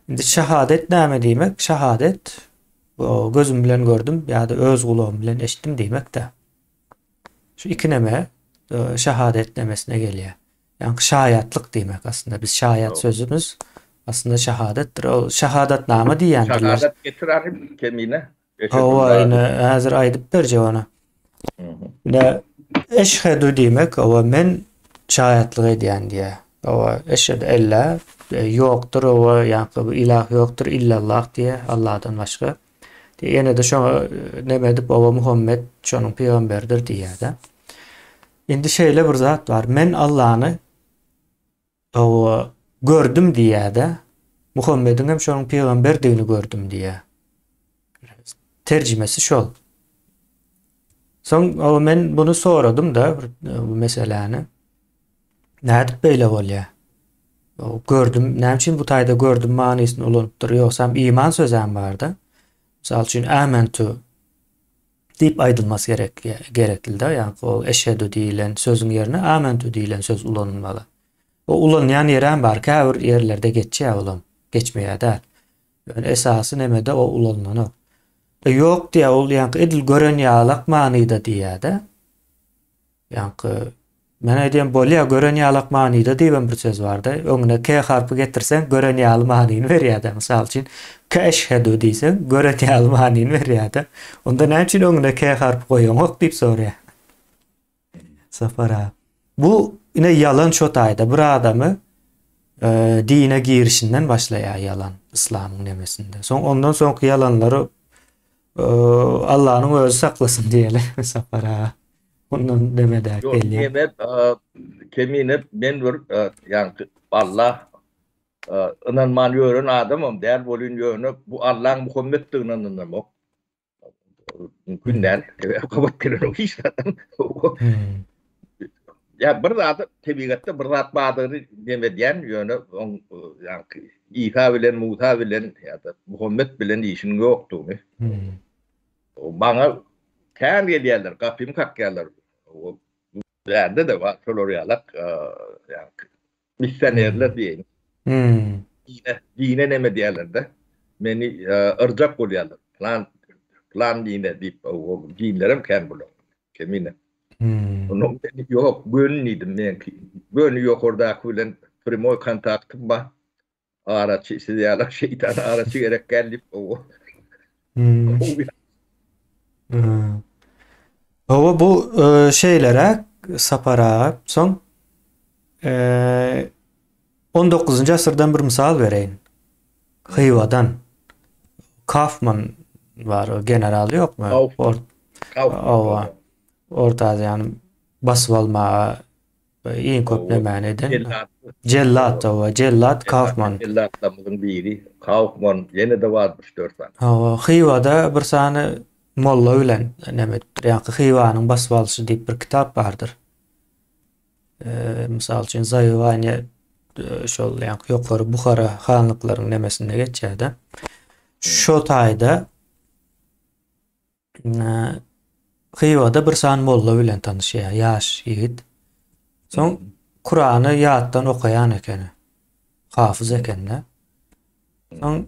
Indi şahadet näme diýmek? Şahadet o gözüm bilen gördüm ýa-da öz gulagym bilen eşitdim diýmek-de. Şu iki näme şahadet demesine gelýär. Yani şahiyatlık demek aslında. Biz şahiyat sözümüz aslında şahadettir. O şahadat namı diýendirler. Şahadat getiren kemine. Ayne hazır aýdyp berje ona. Ne eşhedü demek o men şahiyatlyk edýän diýe. O eşhedü ella ýokdur o ýa-ni ilah ýokdur illallah diýe Allahdan başga. Ýene de şo neme edip o Muhammed şonuň peýgamberdir diýär-de. Indi şeýle bir zat bar. Men Allah'ny o gördüm diýär-de. Muhammedin hem şonuň peýgamberdigini gördüm diýär. Terjimesi şol. Soň o men bunu soradym da bu meseleni. Nädip beýle bolýar? O gördüm, näme üçin bu taýda gördüm manysyny ulanypdyr ýoksam iman sözem barda. Misal üçin amentu diýip aýdylmasy gerekli-de. Ýani o eşhedü diýilen sözüň ýerine amentu diýilen söz ulanmaly. O ulanýan ýerem bar, käbir ýerlerde geçýär ulan, geçmeýär. Yani esasy nemede o ulanmany. Ýok diýär ol ýani edil gören ýalak manyda diýär-de. Yani men aýdýan bolýar gören ýalak manyda diýen bir söz bar-da. Öňüne k harpy getirsen gören ýaly manyny berýär-de. Misal üçin eşhedü diýsen gören ýaly manyny berýär-de. Onda näme üçin öňüne k harpy goýýaňok diýip sorýar. Sapara. Bu ine yalan şo taýda bir adamy dine girişinden başlaýar yalan İslamyň nemesinde. Soň ondan soňky yalanlary Allah'ın özü saklasın diýeler sapara. Ondan demeder belli. Yemek kemine men bir yani Allah inanman ýören adamım der bolun ýöne bu Allah'ın Muhammed'digine inanmak. Günden kabat kelen o hiç adam. Ya bir zat tebigatda bir zat badyry demedýän ýöne yani İsa bilen Musa bilen ýa-da Muhammed bilen işin ýokdugy. O baňa kän gelýärler, gapym kakýarlar. O ýerde de var şolorýalak ýa missionerler diýeň. Dine neme diýerler-de. Meni ırjak bolýarlar. Plan dine diýip o dinlerim kän bolar. Kemine. Onun yok bölünýdim men. Bölünýi ýokardaky bilen primoy kontaktym bar. araçı size şeytan araçı gerek gelip o Hmm. o bir Hmm. Hava bu şeylere sapara son 19. asırdan bir misal vereyim. Hıyvadan Kaufman var, o general yok mu? Kaufman Kaufman O ortada yani basıp alma en köp o nämäni eden cellat cellat, o cellat Kaufman. cellatlarımızın biri Kaufman yine de varmış 4 tane. O Hıyvada bir sany molla bilen nämetdir. Yani Hıyvanyň basıp alyşy diýip bir kitap bardyr. Misal üçin Zayıvanya şol yani ýokary Buhara hanlyklarynyň nemesinde geçýärdi. Şo taýda Hıyvada bir san molla bilen tanışýar, ýaş ýigit. Soň Kur'any ýatdan okaýan eken. Hafyz eken-de. Soň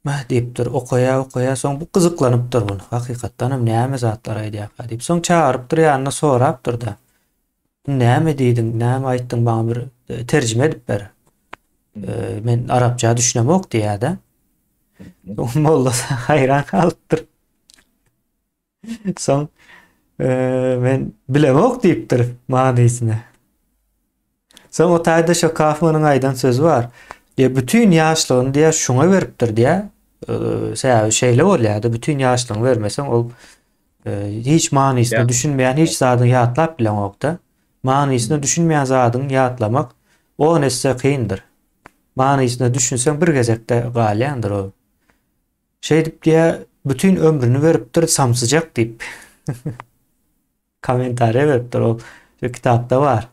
mah diýipdir, okaýa, soň bu gyzyklanypdyr bunu. Hakykatdanam näme zatlar aýdýar diýip. Soň çağırypdyr, ýanyna sorapdyr da. Näme diýdiň, näme aýtdyň, baňa bir terjime edip ber. Men arapça düşünemok diýär-de. Soň molla hayran kalypdyr. Soň men bilemok diýipdir manysyny. Soň o taýda şo Kaufmanyň aýdan sözü var. Bütün ýaşlygyny diýär şuňa beripdir diýär. Sebäbi şeýle bolýardy, bütün ýaşlygyny bermeseň ol hiç manysyny düşünmeýän, hiç zadyň ýatlap bilemokda. Manysyny düşünmeýän zadyň ýatlamak o nesse kyndyr. Manysyny düşünseň bir gezekde galýandyr o. Şey dip diýär, bütün ömrüni beripdir samsyjak diýip. Komentariýa beripdir o. Şu kitapda var.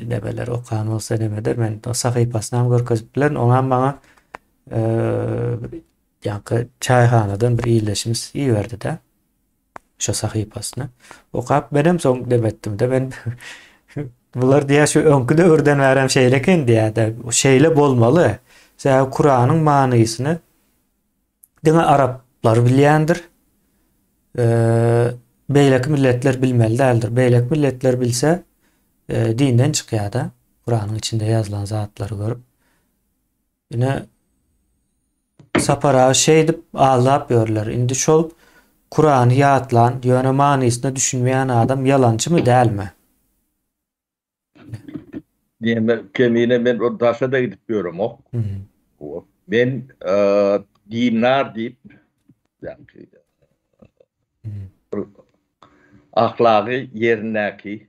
Nebeler okan bolsa nemedir, men o sahypasyna görkezip bilen, oňam baňa ýa-ni çaýhanadan bir iýleşimiz iýerdi-de. Şo sahypasyny okap benem soň demetdim-de men bular diýär şu öňkü döwürden bäram şeýleken diýär-de. O şeýle bolmaly. Sebäbi Kur'anyň manysyny diňe araplar bilýändir. Beýleki milletler bilmeli däldir. Beýleki milletler bilse dinden çykýar-da. Kur'anyň içinde ýazylan zatlary görüp. Ýene sapara şey dip ağlap ýörler. Indi şol Kur'any ýatlan, ýöne manysyny düşünmeýän adam ýalançy mı dälmi? Diýme kemine men o daşa da gidip ýörem o. Men dinar diýip yani ahlaki yerinäki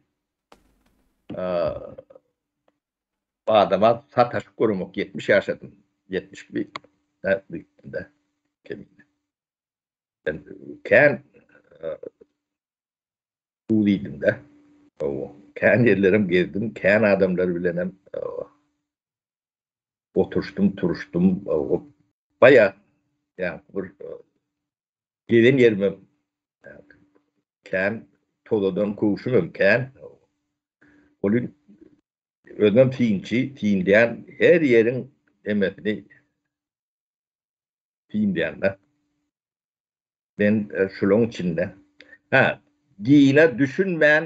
adama sataşyp görmek 70 ýaşadym. 71 de kemine. Ben kän duýdym da. O kän yerlerim gezdim, kän adamlar bilenem oturuşdum, turuşdum. Baya yani bir gelen yerime kän toladan kuşumum kän. Olun ödem fiinçi, fiindiýän her ýeriň emetini fiindiýän. Ben şuloň içinde. Dine düşünmeýän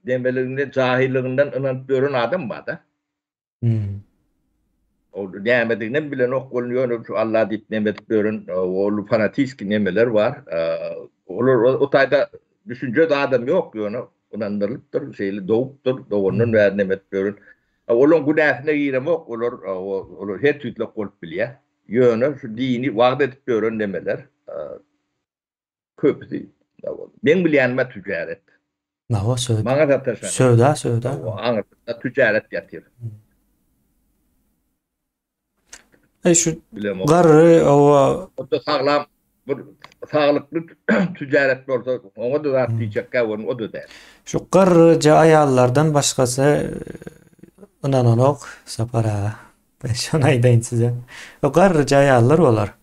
demelerinde cahilliginden inanıp ýören adam bar da. O nämedigine bilen okuluyor, şu Allah diýip nemetip ýören o fanatik nemeler var. Olar o taýda düşünje adam ýok ýöne inandyrypdyr, şeýle dowupdyr, dowundan bäri nemetip ýören. Olaň günäsine giremek, olar her türlü bolup bilýär. Ýöne şu dini wagt edip ýören nemeler köpüsi. Men bilýänme tüjaret. Nawa söwda. Maňa sataşan. Söwda. Aňa tüjaret ýatyr. Şu garry o da saglam bir saglykly tüjaret bolsa oňa da zat diýjekkä o da däl. Şu garryja aýallardan başgasy inananok sapara. Ben şonu aýdaýyn size. O garryja aýallar bolar.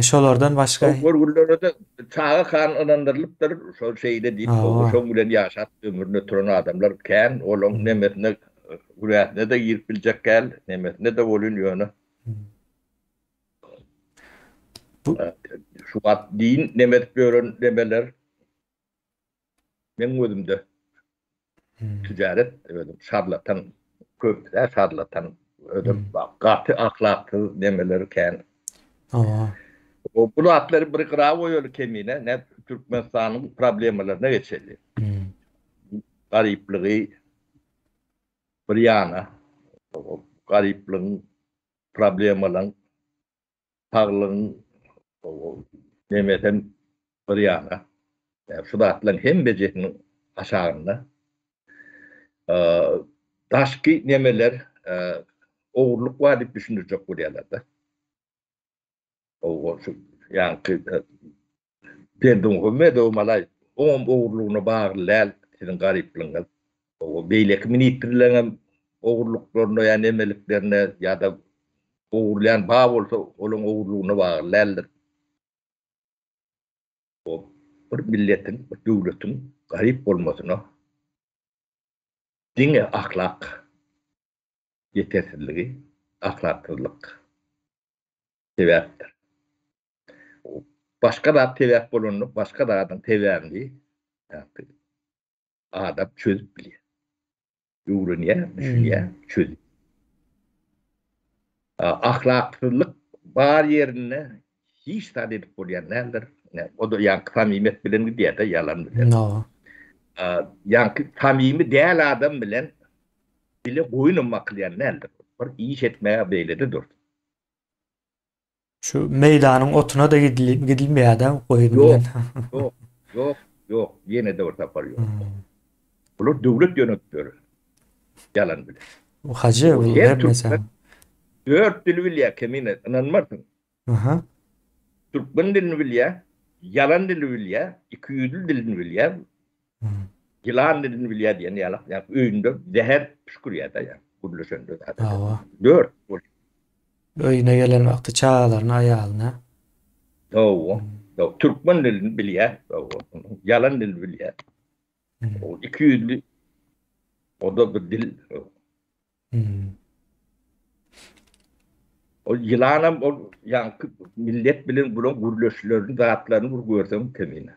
Şolardan başga Görgülleri de çağa kan inandyrylypdyr, şol şeýle diýip, şoň bilen ýaşap ömrüne turan adamlar kän olaň nemetine gürähne de girip biljekkäl, nemetine de bolun ýöne. Şu wat din nemet ýören demeler men özümde tüjaret ödüm şarlatan köpler şarlatan ödüm katı ahlaklı demeleri kän. Aa. O bu atları bir kıra koyuyor kemine ne Türkmenistan'ın problemlerine geçeli. Hmm. Garipliği bir yana o garipliğin problemlerin paglığın o demeden bir yana. Yani şu da atların hem becehinin aşağında daşki nemeler oğurluk var deyip düşünecek bu yerlerde. O yani bendim hümme de o malay oğurluğuna bağlılar sizin garipliğiniz. O beylek ministrlerine oğurluklarına yani emeliklerine ya da oğurlayan bağ olsa onun oğurluğuna bağlılar. O bir milletin, bir devletin garip olmasına dine ahlak yetersizliği, ahlaksızlık sebeptir. Başka da sebep bulunur, başka da adam sebepli yani adam çözüp biliyor. Öğreniyor, düşünüyor, çözüyor. Ahlaksızlık var yerine hiç tadı edip buluyor. Nedir? O da yani samimiyet bilen diye de yalan bilen. No. Yani samimi değil adam bilen bile boyun maklayan nedir? Bir iş etmeye beyledi dur. Şu meydanın otuna da gidilmiyor adam koyun Yok, bilen. yok. Yine de orta parıyor. Hmm. Bunu devlet yönetiyor. Yalan bile. Bu hacı bu Her hep mesela. Türkmen 4 dil biliyor kemine. İnanmazsın. Aha. Türkmen dilini biliyor. Yalan dilini biliyor. 200 dilini biliyor. Hmm. Yılan dilini biliyor diyen yalan. Yani öğünde zehir püskürüyor da yani. Kuruluşunda da. Aa. 4. Öyüne gelen vakti çağaların ayağına. Doğru. Türkmen dilini biliyor. Yalan dilini biliyor. O 200 dil. O da bir dil. O yılanam o yani millet bilen bunun gürleşlerini, dağıtlarını vurguyorsam temine.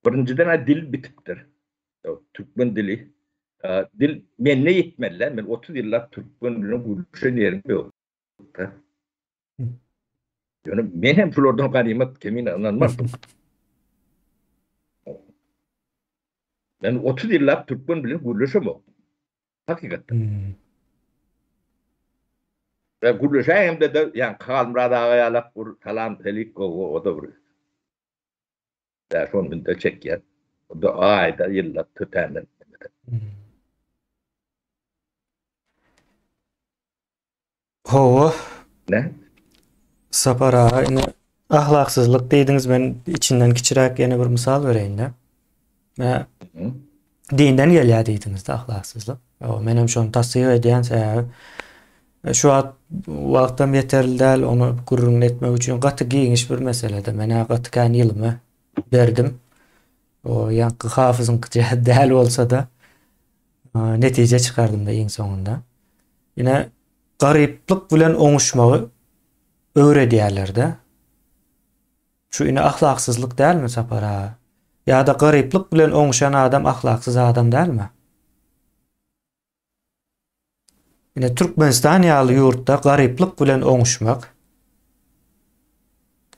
Birinciden dil bitiptir. O Türkmen dili. Dil men ne yetmeliler? Men 30 yıllar Türkmen dilini gürleşen yerim yok. Yani men hem şulardan ganimet temine anlanmazdım. Ben 30 yıllar Türkmen dilini gürleşem yok. Hakikaten. Ve gürleşen hem de yani kalmrada ayalap salam selik o da vuruyor. Ya sonunda çekiyor. O da ayda yıllar tütenler. Hova Ne? sapara yine ahlaksızlık dediniz, ben içinden kiçirek yine bir misal vereyim de. Dinden geliyor dediniz de ahlaksızlık. O benim şunu tasvir ediyen sebebi şu an vaktim yeterli değil, onu gururun etmek için katı giyiniş bir meselede. Ben katı kan yılımı verdim. O yankı hafızın değil olsa da netice çıkardım da en sonunda. Yine gariplik bilen oňuşmagy öwredýärler-de. Şu yine ahlaksızlık değil mi sapara? Ya da gariplik bilen oňuşan adam ahlaksız adam değil mi? Yine Türkmenistan ýaly ýurtda gariplik bilen oňuşmak,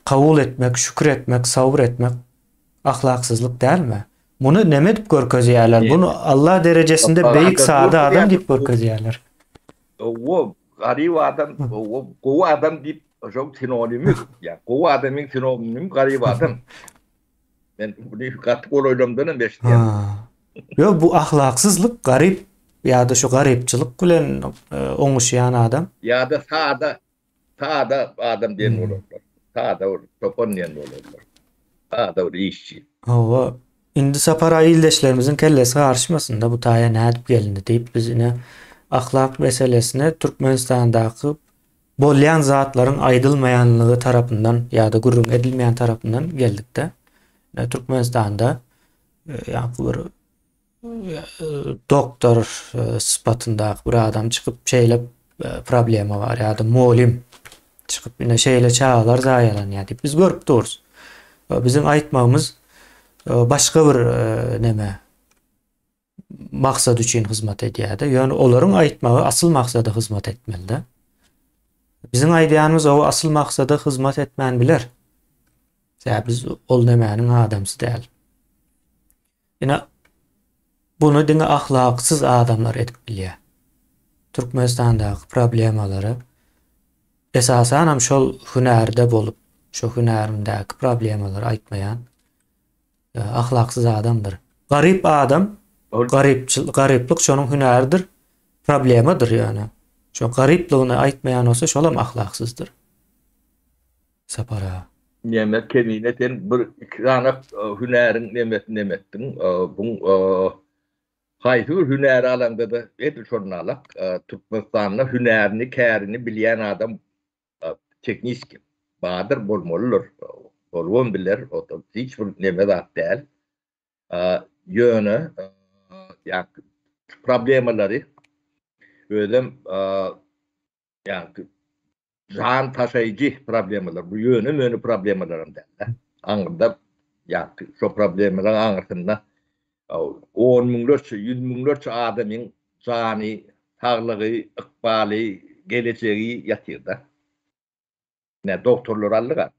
kabul etmek, şükür etmek, sabır etmek ahlaksızlık değil mi? Bunu neme dip görkezýärler? Bunu Allah derejesinde beýik saada adam dip görkezýärler. O garip adam, o gowy adam dip çok sinonimi. Ya gowy adamyň sinonimi garip adam. Ben bunu katı oýlamdan beşdiýär. Yo, bu ahlaksızlık garip ya da şu garipçilik bilen oňuşýan adam. Ya da sağda adam diýen bolarlar. Sağda topon diýen bolarlar. Sağda bir işçi. O indi sapara ildeşlerimizin kellesi garşmasında bu taýa nädip gelindi diýip biz ine ahlak meselesine Türkmenistan'daki bolýan zatlaryň aýdylmaýanlygy tarapyndan ya da gurrun edilmeýän tarapyndan geldik de. Türkmenistan'da yani bir doktor sıfatında bir adam çıkıp şeyle problemi var ya da muallim çıkıp yine şeyle çağlar zayalan yani biz görüp dururuz. Bizim aytmamız başka bir neme maksat üçün hizmet edýär-de. Ýöne olaryň aýtmagy asyl maksada hizmet etmeli-de. Bizim aýdýanymyz o asyl maksada hizmet etmän biler. Sebäbi biz ol nämäniň adamsy däl. Ýene bunu diňe ahlaksyz adamlar edip bilýär. Türkmenistandaky problemalary esasan hem şol hünärde bolup, şo hünärindäki problemalary aýtmaýan ahlaksyz adamdyr. Garyp adam, garyplyk şonuň hünäridir, problemadyr ýani. Şo garyplygyny aýtmaýan bolsa şolam ahlaksyzdyr. Sapara. Näme kemine sen bir ikrana hünäriň nemetdiň. Bu haýsy hünäri alanda da eti şonu alak. Türkmenistanyň hünärini, kärini bilýän adam tekniski badyr bolmalydyr. Bolwan biler, o da hiç bir neme zat däl. Ýöne ýa problemalary ödem ýa can taşayıcı problemler. Bu yönü problemlerim derler. Anında ya şu problemlerin anırtında 10 miňlerçe, 100 miňlerçe adamyň jany, saglygy, ykbaly, geleceği ýatyrda. Ne doktorlar aldygar.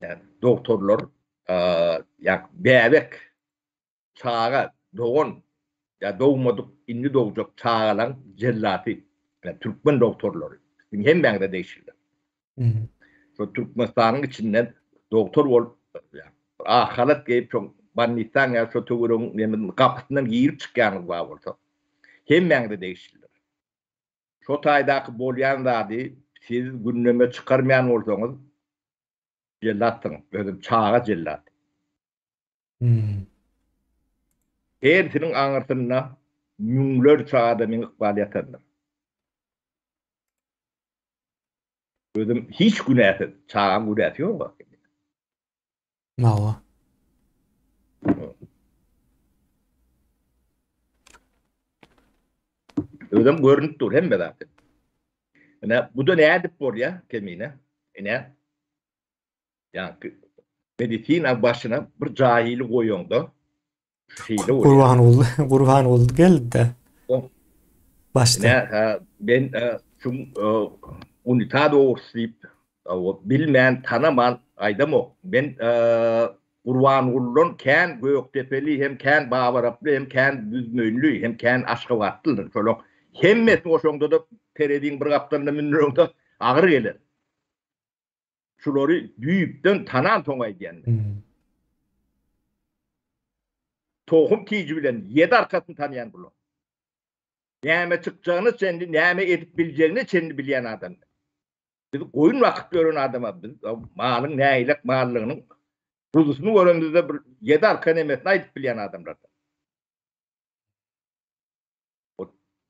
Yani doktorlar ya bebek çağa doğun ya doğmadyk indi doğacak çağalan jellaty. Yani Türkmen doktorları. Hem bäňde değişirler. Şu Türkmenistanyň içinden doktor bolup ahalat geyip çok bannisan ya şu töwerüň nemin kapysynyň girip çykýany bar bolsa hem bäňde değişirler. Şu taýdaky bolýan zady siz günneme çykarmaýan bolsaňyz jellatdyň, özüm çağa jellat. Ersiniň aňyrtyna müňlerçe adamyň ykbal ýatandyr. Özüm hiç günahsız, çağın günahı yok. Mawa. Özüm görünüp dur hem zaten. Ene bu da ne edip bolýa kemine? Ene yani medisina başına bir jahili goýoňda Gurban oldu geldi. Başta. Ben şu unitat orsip bilmeyen tanaman aydam o. Ben Urwan Ullun kän Göktepeli hem kän Babaraply hem kän Düzmöýünlü hem kän Aşgabatlydyr. Şolok hemmesi oşoňda da terediň bir gapdanda minirňde agyr gelir. Şolary düýüpden tanan toňay diýen. Tohum tiýji bilen ýedi arkasyny tanıyan bular. Näme çykjagyny sendi, näme edip biljeğini sendi bilýän adam. Biz goýun wagt gören adama biz malyň näýlik mallygynyň ruzusyny görende bir ýedi arka nemetini aýdyp bilýän adamlar.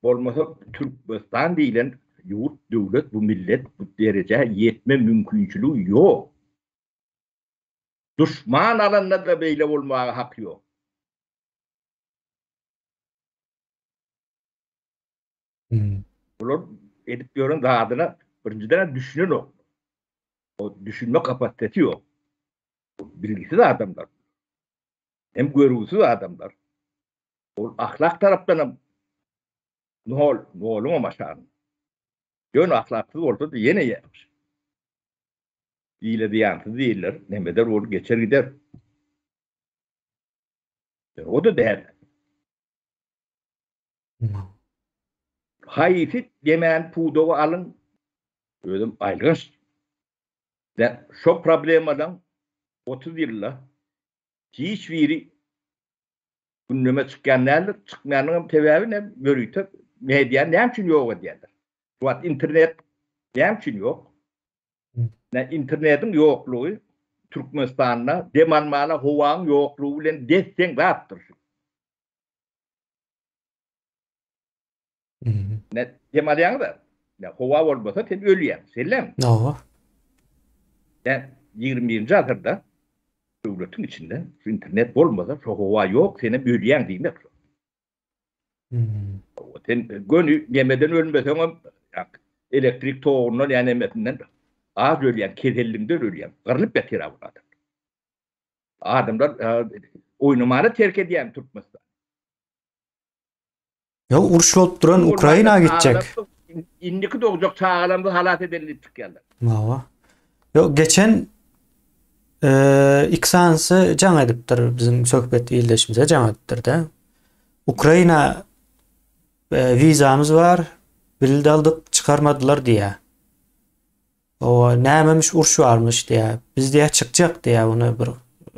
Bolmasa Türkmenistan diýilen ýurt, döwlet, bu millet bu derece ýetme mümkinçiligi ýok. Düşman alanda da beýle bolmagy hak ýok. Bular edip gören zadyna birinciden düşünen o. O düşünme kapasitesi yok. Bilgisiz adamlar. Hem görgüsüz adamlar. O ahlak taraftan nol maşan. Yön ahlaksız olsa da yine yapmış. İyile diyansız değiller. Nemeder olur geçer gider. O da değerli. Hayfit yemeğin pudoğu alın. Ödüm aylgınç. Şu problemadan 30 yılla hiç biri gündeme çıkanlardır. Çıkmayanın tebebi ne? Görüyte medya ne için yok diyorlar. Şu internet ne için yok? Ne internetin yokluğu Türkmenistan'da demanmala hovan yokluğu ile desten rahattır. Ne demalayan da ne hova olmasa sen ölüyen. Sellem. No. Yani 21. asırda devletin içinde şu internet olmasa şu hova yok seni ölüyen değil mi? Sen gönü yemeden ölmesen elektrik toğundan yani emetinden az ölüyen, kezelliğinde ölüyen. Kırılıp yatır adam. Adamlar oynamanı terk ediyen Türkmenistan. Ya uruş olup duran Ukrayna gidecek. İndiki doğacak çağalamda halat edenlik çıkarlar. Mava. Yo geçen iksansı can edipdir bizim söhbet ildeşimize can edipdir de. Ukrayna vizamız var. Bildi aldık çıkarmadılar diye. O nämemiş uruş varmış diye. Biz diye çıkacak diye onu bir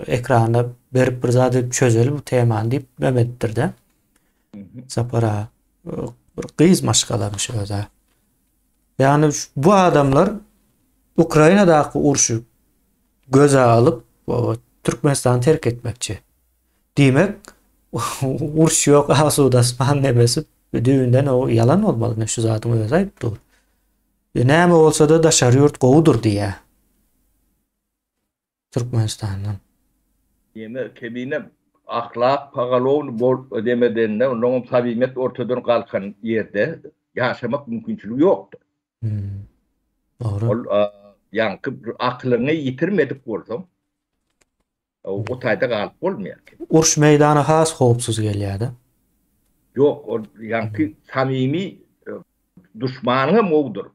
ekranda berip bir zady çözelim bu temanı deyip demedidir de. Sapara bir kıyız maşgalamış öze. Yani bu adamlar Ukrayna'daki uruşu göze alıp o Türkmenistan'ı terk etmekçi. Demek uruş yok, asudasman nemesi düğünden o yalan olmalı. Ne şu zatın öze ayıp dur. Näme olsa da daşary yurt gowudur diye. Türkmenistan'dan. Yeme kebine ahlak pagalowun bol ödemedenine onun tabimet ortadan kalkan yerde yaşamak mümkünçülüğü yoktu. Doğru. Ol yankı aklını yitirmedik bolsam o tayda kalıp bolmaýar. Uruş meýdany has howpsuz gelýärdi. Yok o yankı samimi düşmanı mowdur.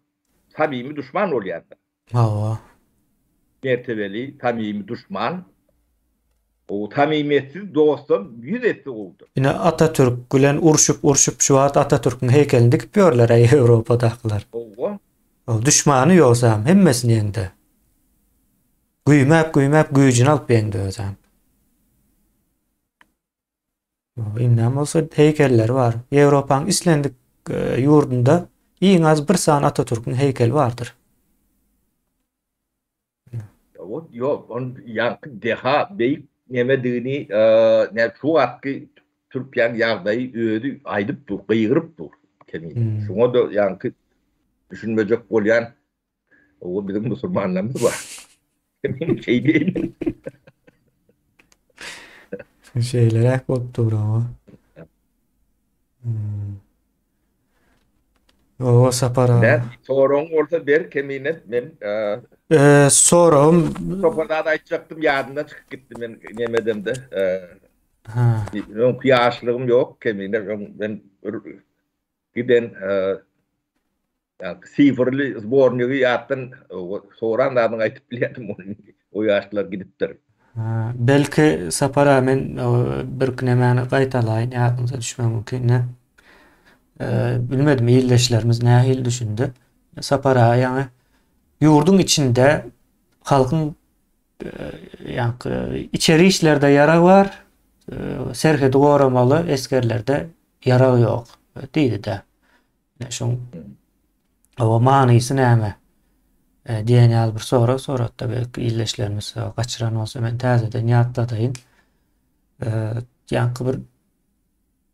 Samimi düşman bolýar. Hawa. Mertebeli samimi düşman. O samimiyetsiz dostum yüz etti oldu. Yine Atatürk gülen urşup şu at Atatürk'ün heykelini dikip ýörler Ýewropadaklar. O düşmanı ýoksam hemmesini yendi. Güýmäp güýjüni alyp yendi özem. Imnam olsa heykeller var. Ýewropanyň islendik ýurdunda iň az bir san Atatürk'ün heykeli bardyr. O yok on yankı deha beyik nemediğini ne şu atki Türkiye'nin yağdayı ödü aydıp dur, kıyırıp dur. Şuna da yankı düşünmeyecek bolyan o bizim Müslümanlarımız var. Kemin şey değil. Şeyler bolup ama. O sapara. Ben sorun orta bir kemine ben Sorum topada da açacaktım yadından çıkıp gittim ben yemedem de. ha. Benim kıyaslığım yok kemine ben giden yani sıfırlı zbornuyu yattın soran da adını aytıp biledim onu o yaşlılar gidiptir. Belki sapara men bir kinemani gaýtalaýyn ýadyňyza düşmem mümkin. Bilmedim ýyldaşlarymyz nähil düşündi. Sapara ýani ýurdun içinde halkın içeri işlerde yara var. Serhedi goramalı eskerlerde yara yok. Diýdi de. Şoň o manysy näme? Diýen bir sonra da belki ýyldaşlarymyz gaçyran bolsa men täzeden ýatladyň. Ýanky bir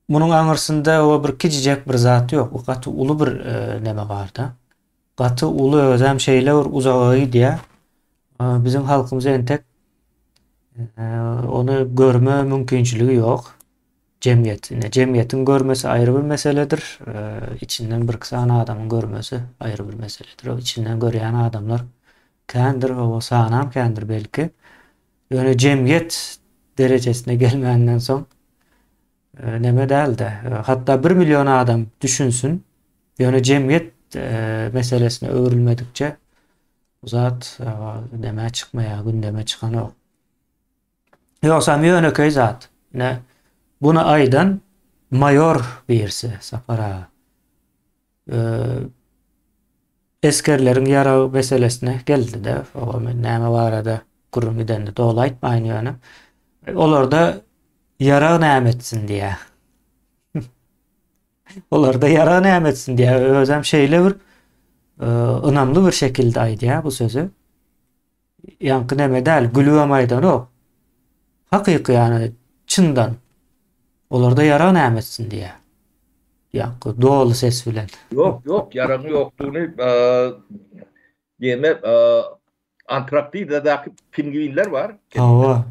munuň aňyrsynda o bir kijijek bir zat ýok. O gaty uly bir näme barda. Gaty uly özem şeýler uzagy diýe. Bizim halkymyz entek onu görme mümkinçiligi ýok. Cemiyetiň görmesi ayrı bir meseledir. İçinden bir sana adamın görmesi ayrı bir meseledir. O içinden görýän adamlar kendir, o sanam kendir belki. Yani cemiyet derejesine gelmenden soň neme däldi. Hatta 1 milyon adam düşünsün. Yani cemiyet meselesine öwrülmedikçe zat deme çıkmaya, gündeme çıkan o. Yoksa ýöneköy zat. Ne? Buna aydan mayor birisi sapara. Eskerlerin yara meselesine geldi de. O näme barada gurrun gidende doly aýtmaýyn ýöne. Olar da yara nämetsin diye. Olar da yara nämetsin diye özem şeýle bir ynamly bir şekilde aýdy bu sözü. Yankı neme däl, gülüwemaýdan o. Hakyky ýani çyndan. Olar da yara nämetsin diye. Yankı doğalı ses bilen. Yok yaranı yoktuğunu yeme Antarktida'daki pingvinler var. Hawa.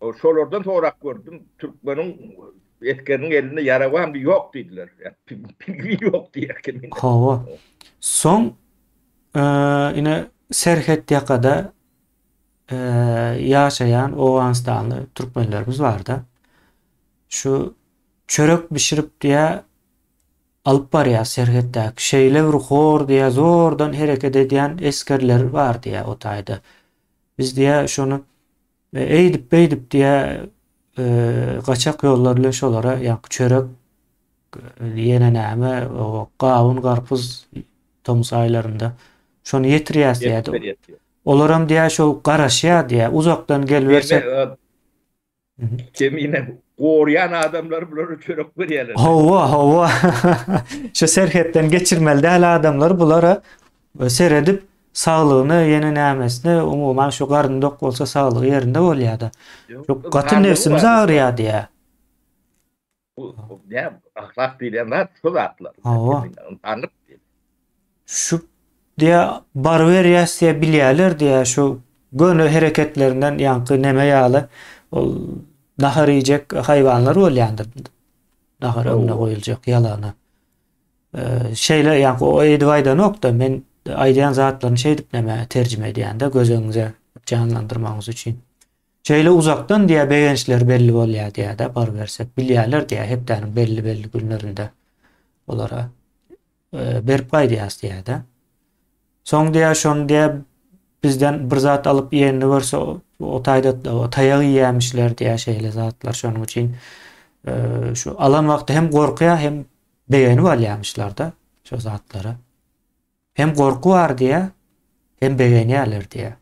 O şolardan torak gördüm. Türkmenin etkerinin elinde yara var mı yok dediler. Yani pingvin yok diye. Hawa. Son yine Serhet Yakada yaşayan Oğuzstanlı Türkmenlerimiz var da şu çörek pişirip diye alıp barýar serhetdäki şeýle bir hor diýe zordan hereket edýän eskerler bar diýe o taýda. Biz diýe şonu eýdip beýdip diýe gaçak ýollar bilen şolara ýa çörek ýene näme o gawun garpyz tomus aýlarynda şonu ýetirýäs diýe. Olaram diýe şol garaşýa diýe uzakdan gelberse kemiğine koruyan adamlar bunları çörek berýärler. Hova. Şu serhetden geçirmeli däl adamlar bulara seredip sağlygyny ýene nämesini umumyň şu garny dok bolsa sağlygy ýerinde bolýar-da. Çok gaty nefsimiz ağrýar diýe. Bu ya ahlak diýenler şu zatlar. Anlıp şu diýe bar berýäs diýe bilýärler diýe şu gönü hereketlerinden ýanky neme ýaly ol nahar yiyecek hayvanlar bolýandyr. Nahar ömüne goýuljak ýalana. Şeýle ýanky o edwaýda nokta men aýdýan zatlaryny şeýdip näme terjime edýände gözüňize canlandyrmagyňyz üçin. Şeýle uzakdan diýe begençler belli bolýar diýe-de bar bersek bilýärler diýe hepdäniň belli günlerinde olara berip gaýdýas diýe-de. Soň diýe şonu diýe bizden bir zat alıp ýerini görse o taýda o taýagy ýämişler diýe şeýle zatlar şonuň üçin şu alan wagtda hem gorkýa hem beýeni bolýarmyşlar-da şu zatlara. Hem gorku bar diýe hem beýenýärler diýe.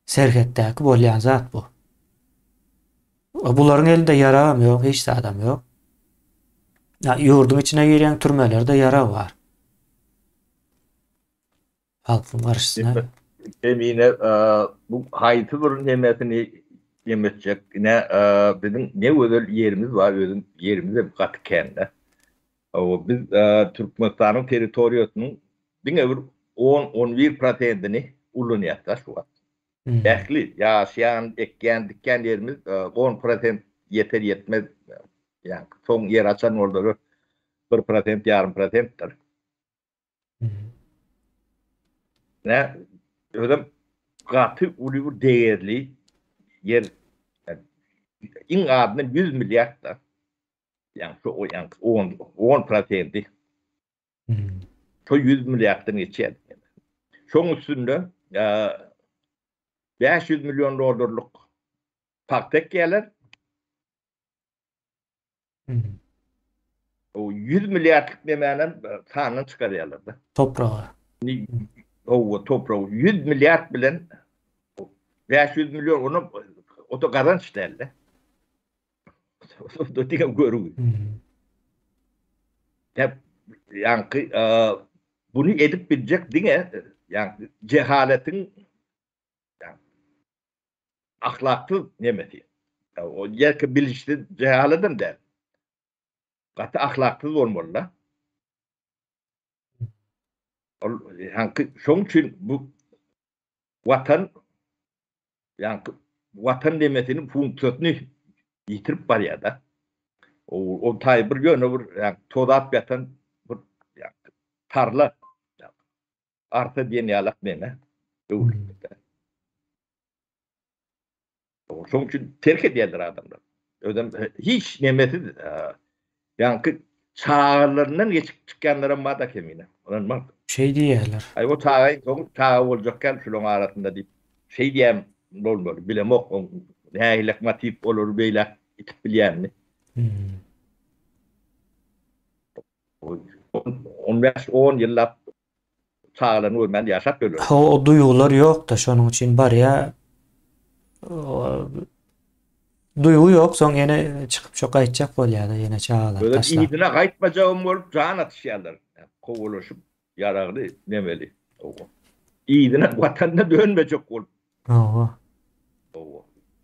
Serhetdäki bolýan zat bu. Bularyň elinde yaram ýok, hiç adam ýok. Ýurdun içine girýän türmelerde yara bar. Halkyň garşysyna. Emine bu haýty bir nemesini ýemetjek. Bizim ne özel yerimiz var, özüm yerimiz de gaty kende. O biz Türkmenistanyň territoriýasynyň diňe bir 10-11%-ni ullanýar şu wagt. Ähli ýaşaýan, ekýän, dikýän yerimiz 10% yeter yetmez. Yani son yer açan orada 1%, yarım %'dir. Ne? Ödem gaty uly değerli yer in adına 100 milyar da yani şu o yani 10%'di. Şu 100 milyardan geçer. Şoň üstünde 500 milyon dolarlyk paket gelir. O 100 milyarlık demenen sanyny çykarýarlar da. Toprağa. O toprağı 100 milyar bilen 500 milyon onu o da kazanç derler. O da diýen görüyor. Yani bunu edip bilecek diye yani cehaletin yani ahlaksız nemeti. O yerki bilinçli cehaletin der. Katı ahlaksız olmalı. Yani şoň üçin bu vatan yani vatan demetinin funksiyonunu yitirip barýar da. O taý bir ýöne bir yani todap ýatan bir yani tarla arta diýen ýalak mene. Şoň üçin terk edýärler adamlar. Ödem hiç nemeti yani çağlarından geçip çıkanlara mada kemine. Ondan Şey diýerler. Ay o taýy boljakkan şunyň arasynda diýip şey diýem bolmaly. Bilemok nähilek motiv bolar beýle itip bilýärni. 15-10 ýyllap çağlarny ölmän ýaşap öler. O duýgular ýok da şonuň üçin barya duygu ýok, soň ýene çykyp şo gaýtjak bolýar da ýene çağlar taşlar. taşlar. Ýygyna gaýtmajagym bolup can atışýarlar. Kowalaşyp yaragly nemeli. Ýygyna watanda dönmejek bolup.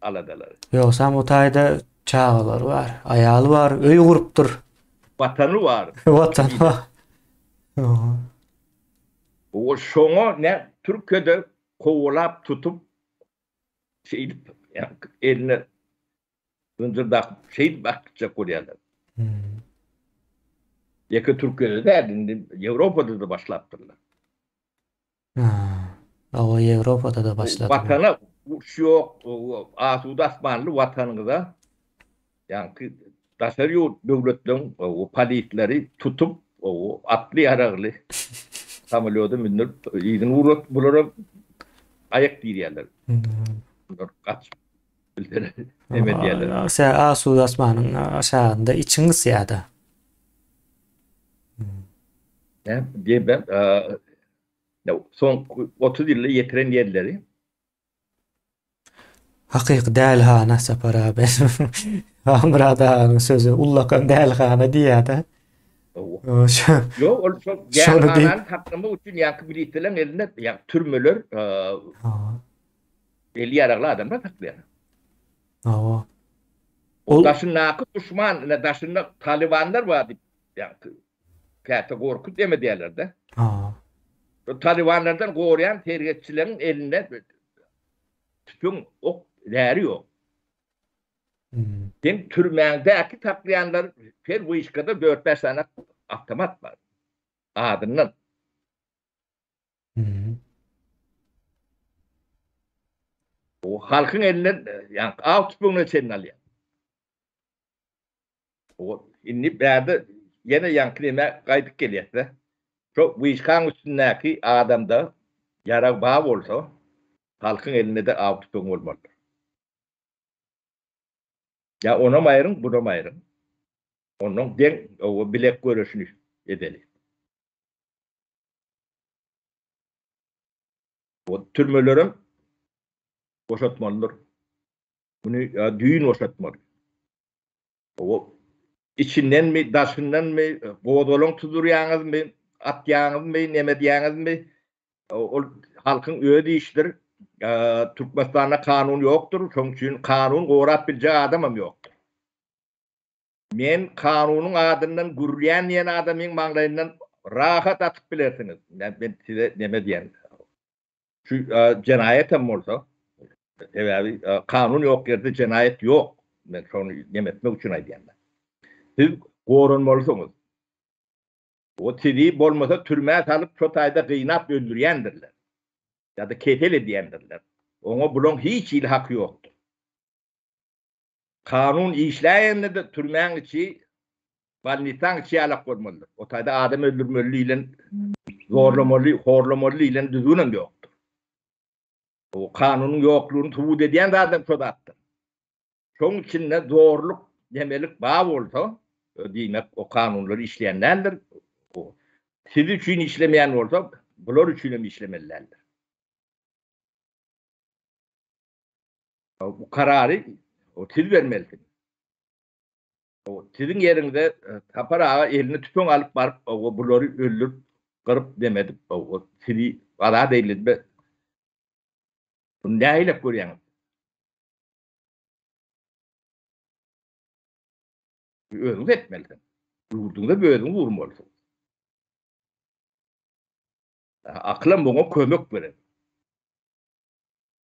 Aladalar. Ýoksam o taýda çağlar bar, aýaly bar, öý gurupdyr. Watany bar. Watan bar. O şoňa ne Türkiýede kowalap tutup şey yani eline ıncırdak şey bakacak oraya. Yaka Türkiye'de de Avrupa'da da başlattırlar. O Avrupa'da da başladı. Vatana şu asuda asmanlı vatanında yani Daşarıyor devletlerin o polisleri tutup o atlı yararlı samolyoda minip iyidin uğrat bulara ayak diýerler. Bunlar kaç bildiler neme diýerler. Sen Asuud Asman'ın aşağında içiniz ya da. Ne diye ben son 30 yılda yetiren yerleri Hakyky dälhana Sapara ben. Amrada sözü ullakan dälhana diýär-de. yo ol çok gerhanan hakkımı üçün yankı biritilen eline ya türmeler eli yararlı adamlar taklıyor. O daşındaki düşman, daşında Talibanlar vardı. Yani kâte korkut deme diyorlar da. O Talibanlardan koruyan teröristçilerin elinde tüpün ok değeri yok. Dem türmendeki taklayanlar her bu işkada 4-5 tane avtomat var. Adından. O halkın elinden yani av tüpünü senin alıyor. O inni berde yine yankılığına kaydık geliyor da. Çok bu işkan üstündeki adamda yara bağ olsa halkın elinde de av tüpün olmalı. Ya ona mayırın, buna mayırın. Onun den o bilek görüşünü edelim. O türmelerin boşaltmalıdır. Bunu düğün boşaltmalı. O içinden mi, daşından mı, boğdolun tuturuyanız mı, atyanız mı, neme diyanız mı, o halkın öde iştir. Türkmenistan'da kanun yoktur. Çünkü kanun koğrap bileceği adamım yoktur. Men kanunun adından gürleyen diyen adamın mağlayından rahat atıp bilirsiniz. Ben size neme diyen. Şu cenayetim olsa, kanun yok yerde cenayet yok. Ben şunu yemetmek için aydiyen. Siz korunmalısınız. O sizi bolmasa türmeye salıp çok ayda kıynap öldürendirler. Ya da ketel ediyendirler. Ona bunun hiç ilhakı yoktur. Kanun işleyenle de türmeyen içi valnitan içi alak olmalıdır. O tayda adam öldürmeliyle horlamalıyle düzgünüm yoktur. O kanunun yokluğunu tuvud ediyen de adam çok attır. Şunun içinde zorluk demelik bağ olsa demek o kanunları işleyenlerdir. O siz için işlemeyen olsa bunlar için işlemelilerdir. Bu kararı o siz vermelisiniz. O sizin yerinde taparağa elini tüpün alıp barıp o bunları öldürüp kırıp demedik. O sizi vada değiliz be. Bunu ne ile görüyorsunuz? Özünüz etmelisin. Vurduğunda bir özünü vurmalısın. Aklan buna kömek verir.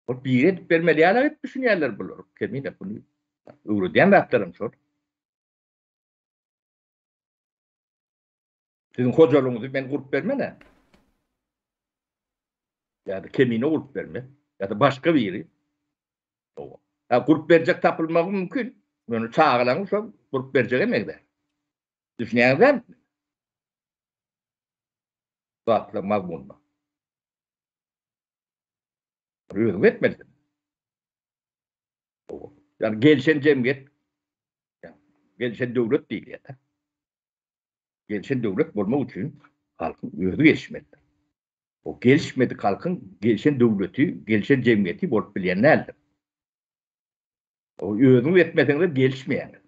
O bir edip vermeli yana hep düşünüyorlar bunlar. Kemine bunu uğrayan da atlarım sor. Sizin hocaluğunuzu ben kurup verme ne? Ya da kemine kurup verme. Ya da başka bir yeri. Ya kurup verecek tapılmak mümkün. Bunu çağıranı sor. Kurup verecek emekler. Düşünüyorsunuz değil mi? Dağıtılmaz bununla. Özünüz etmelisin. Yani gelişen cemiyet, yani gelişen devlet değil ya da. Gelişen devlet olmak için halkın özü gelişmelidir. O gelişmedik halkın gelişen devleti, gelişen cemiyeti bolup bilenlerdir. O özünü etmediğinde gelişmeyendir.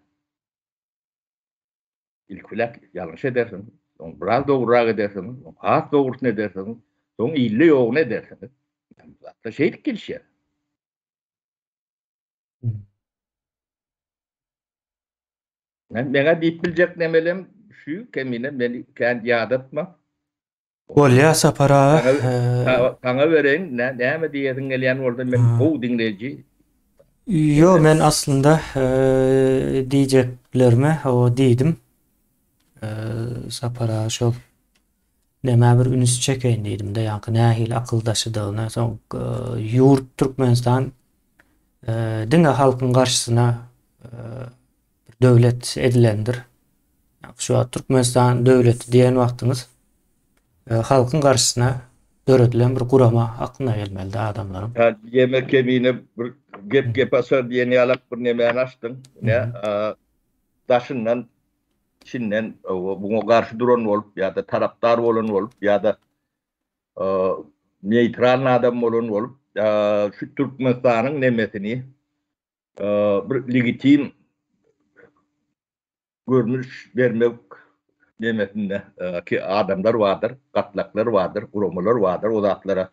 İlk olarak yanlış edersiniz. Sonra biraz doğrurak edersiniz. Az doğrusunu edersiniz. Sonra iyiliği yoğunu edersiniz. Yani zaten şeylik gelişir. Bana deyip bilecek nemelem şu kemine beni kendi yadatma. Bolya Sapara Sana vereyim ne mi diyesin gelen orada ben bu dinleyici. Yo men aslında diyeceklerime o dedim. Sapara şol näme bir ünüs çekeyin dedim de yani nähil akıldaşıdığına son yurt Türkmenistan dinge halkın karşısına döwlet edilendir. Şu Türkmenistan döwleti diýen wagtyňyz halkyň garşysyna döredilen bir gurama aklına gelmeli adamlaryň. Ha, yemek kemiğine bir gep asar diye ne alak bir nemen açtın. Ne daşından Çin'den buna karşı duran olup ya da taraftar olan olup ya da neutral adam olan olup şu Türkmenistan'ın nemesini bir legitim görünüş vermek nemesinde ki adamlar vardır, katlaklar vardır, kurumalar vardır, o zatlara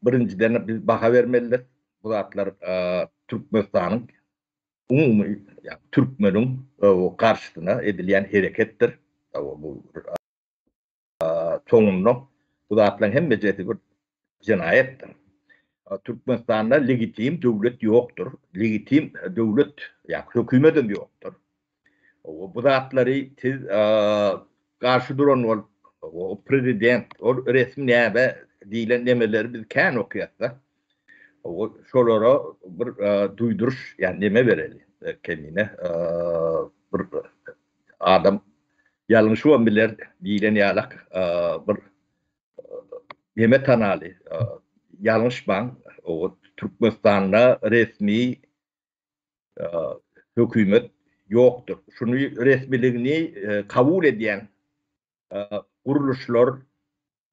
birinciden biz baka vermeliler. Bu zatlar Türkmenistan'ın umumi yani Türkmen'in karşısına edilen harekettir. Bu çoğunluk bu zatların hem beceri bir cinayettir. Türkmenistan'da legitim devlet yoktur. Legitim devlet yani hükümetin yoktur. Bu zatları siz karşı duran o prezident, o resmi nebe diyen nemeleri biz kan okuyatsa o şolara bir duyduruş yani neme vereli kendine bir adam yanlış olan bilir diyen yalak bir neme tanali yanlış ban o Türkmenistan'da resmi hükümet yoktur. Şunu resmiliğini kabul eden kuruluşlar,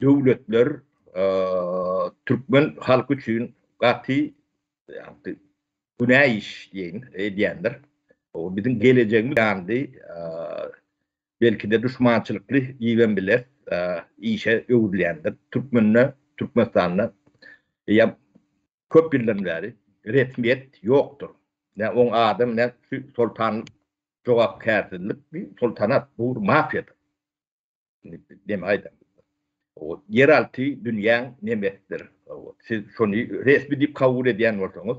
devletler Türkmen halkı için gati yani günah iş diyenler. O bizim geleceğimiz yani belki de düşmançılıklı yiyen bile işe övülenler. Türkmenistan'la ya köp yıldan beri resmiyet yoktur. Ne on adam ne sultan cevapkarlılık bir sultanat bu mafyadır. Demeydim. O yeraltı dünyanın nimettir. Siz şunu resmi deyip kabul eden olsanız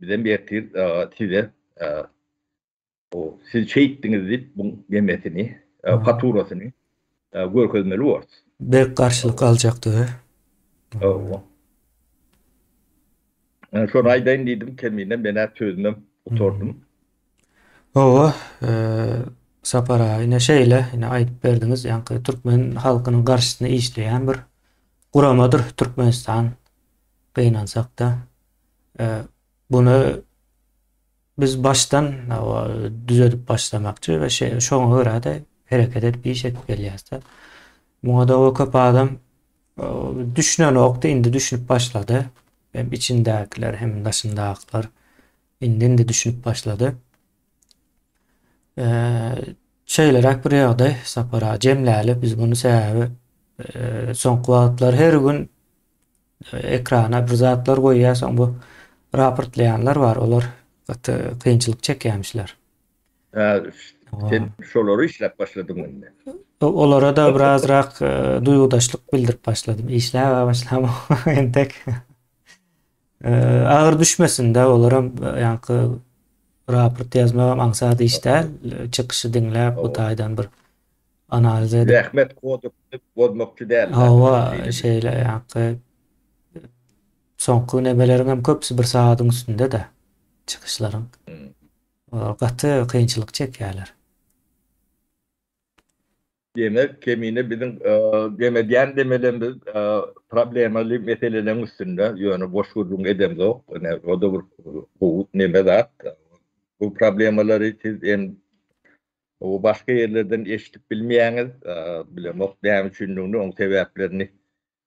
bizden bir size o siz şey ettiniz deyip bu nimetini faturasını görkezmeli var. Bek karşılık alacaktı. Şu aydan dedim kemiğine ben her sözümden oturdum. Sapara yine şeyle yine ayıp verdiniz yani Türkmen halkının karşısına işleyen bir kuramadır Türkmenistan kıynansak da bunu biz baştan düzeltip başlamakçı ve şoňa göre de hareket edip iş etip gelýärse buna da o köp adam düşünen okda indi düşünüp başladı. Hem içindekiler hem dışındakiler indi düşünüp başladı. Şeylerak bir ýagdaý sapara jemläli biz bunu sebäbi soňky wagtlar her gün ekrana bir zatlar goýýar, bu raportlayanlar var, olar kynçylyk çekýärmişler. Sen şolary işläp başladın indi. Olara da birazrak duýgudaşlyk bildirip başladym. İşläp başlamam entek. Agyr düşmesin de olaram ýa-ni raport yazmam aňsady işdäl, çykyşy diňläp bu taýdan bir analiz edip Rahmet kodup bozmakçı değil. Hawa şeyle ýa-ni soňky nebeleriň hem köpsi bir saatyň üstünde de çykyşlaryň. Gaty kynçylyk çekýärler. Demek kemiğine bizim demediyen demelerimiz problemli meselelerin üstünde yani boş vurduğun edemiz o. O da bu neme zat. Bu problemleri siz o başka yerlerden eşitip bilmeýäňiz, bilemok näme üçindigini, oň sebäplerini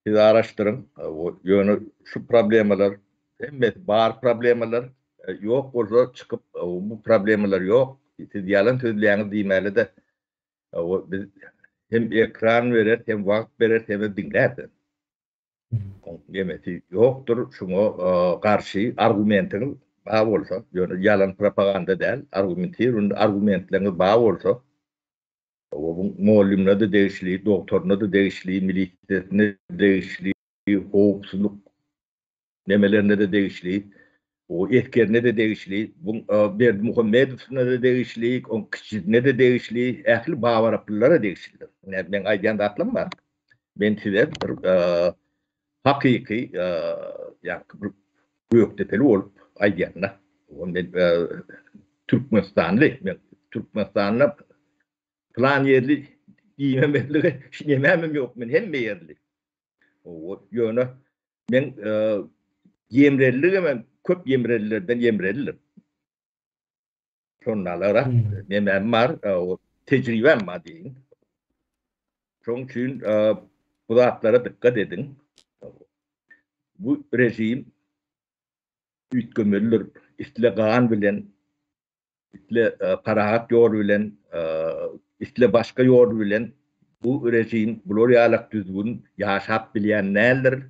siz araşdyrın. O ýöne şu problemler hemme bar problemler yok bolsa çıkıp bu problemler yok. Siz ýalan sözleýäňiz diýmeli de o biz hem ekran verer, hem wagt berer, hem diňläp. Demeti yoktur. Şuňa karşı argumentiniz bağ bolsa, ýöne ýalan propaganda däl, argumentleriniz bağ bolsa, o muallimler de değişli, doktorlar da değişli, militesine değişli, howpsuzlyk nemelerine de değişli, o etkerine de değişli, bu Berdi Muhammedowna da değişli, on kiçine de değişli, ähli bawaraplara değişli. Ben aýdýan da atlym bar. Ben size hakiki ýa-ni gökdepeli bolup aýdýanda. Türkmenistanly. Men Türkmenistanla plan yerli giýmemetligi şinemem ýok men hemme yerli. O ýöne men ýemrellige men köp ýemrellerden ýemrelilim. Şonnalara Hmm. memem bar, o tejribem bar diýin. Şoň üçin bu zatlara dikkat edin. Bu rejim ütgömelidir. İstle gaan bilen, istle parahat ýol bilen, istle başga ýol bilen bu rejim gloriýalyk düzgün ýaşap bilýän näler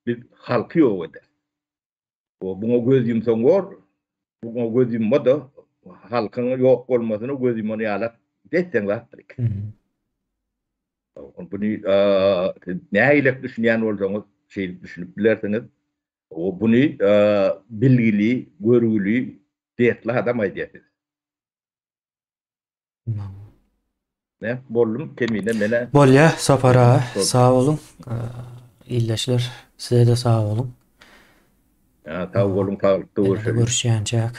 bir halky ýok eder. O buňa göz ýumsaňor, buňa göz ýummada halkyň ýok bolmasyny göz ýumýarlar desseň zatdyk. Hmm. Bunu näýilek düşünýän bolsaňyz, şey düşünüp bilersiňiz. O bunu bilgili, görgüli, diýetli adam aýdýar. Hmm. Ne bollum kemine mene. Bolýa Sapara, sağ olun. İlleşler. Size de sağ olun. Sağ olun, sağlıklı görüşelim. Görüşýänçäk.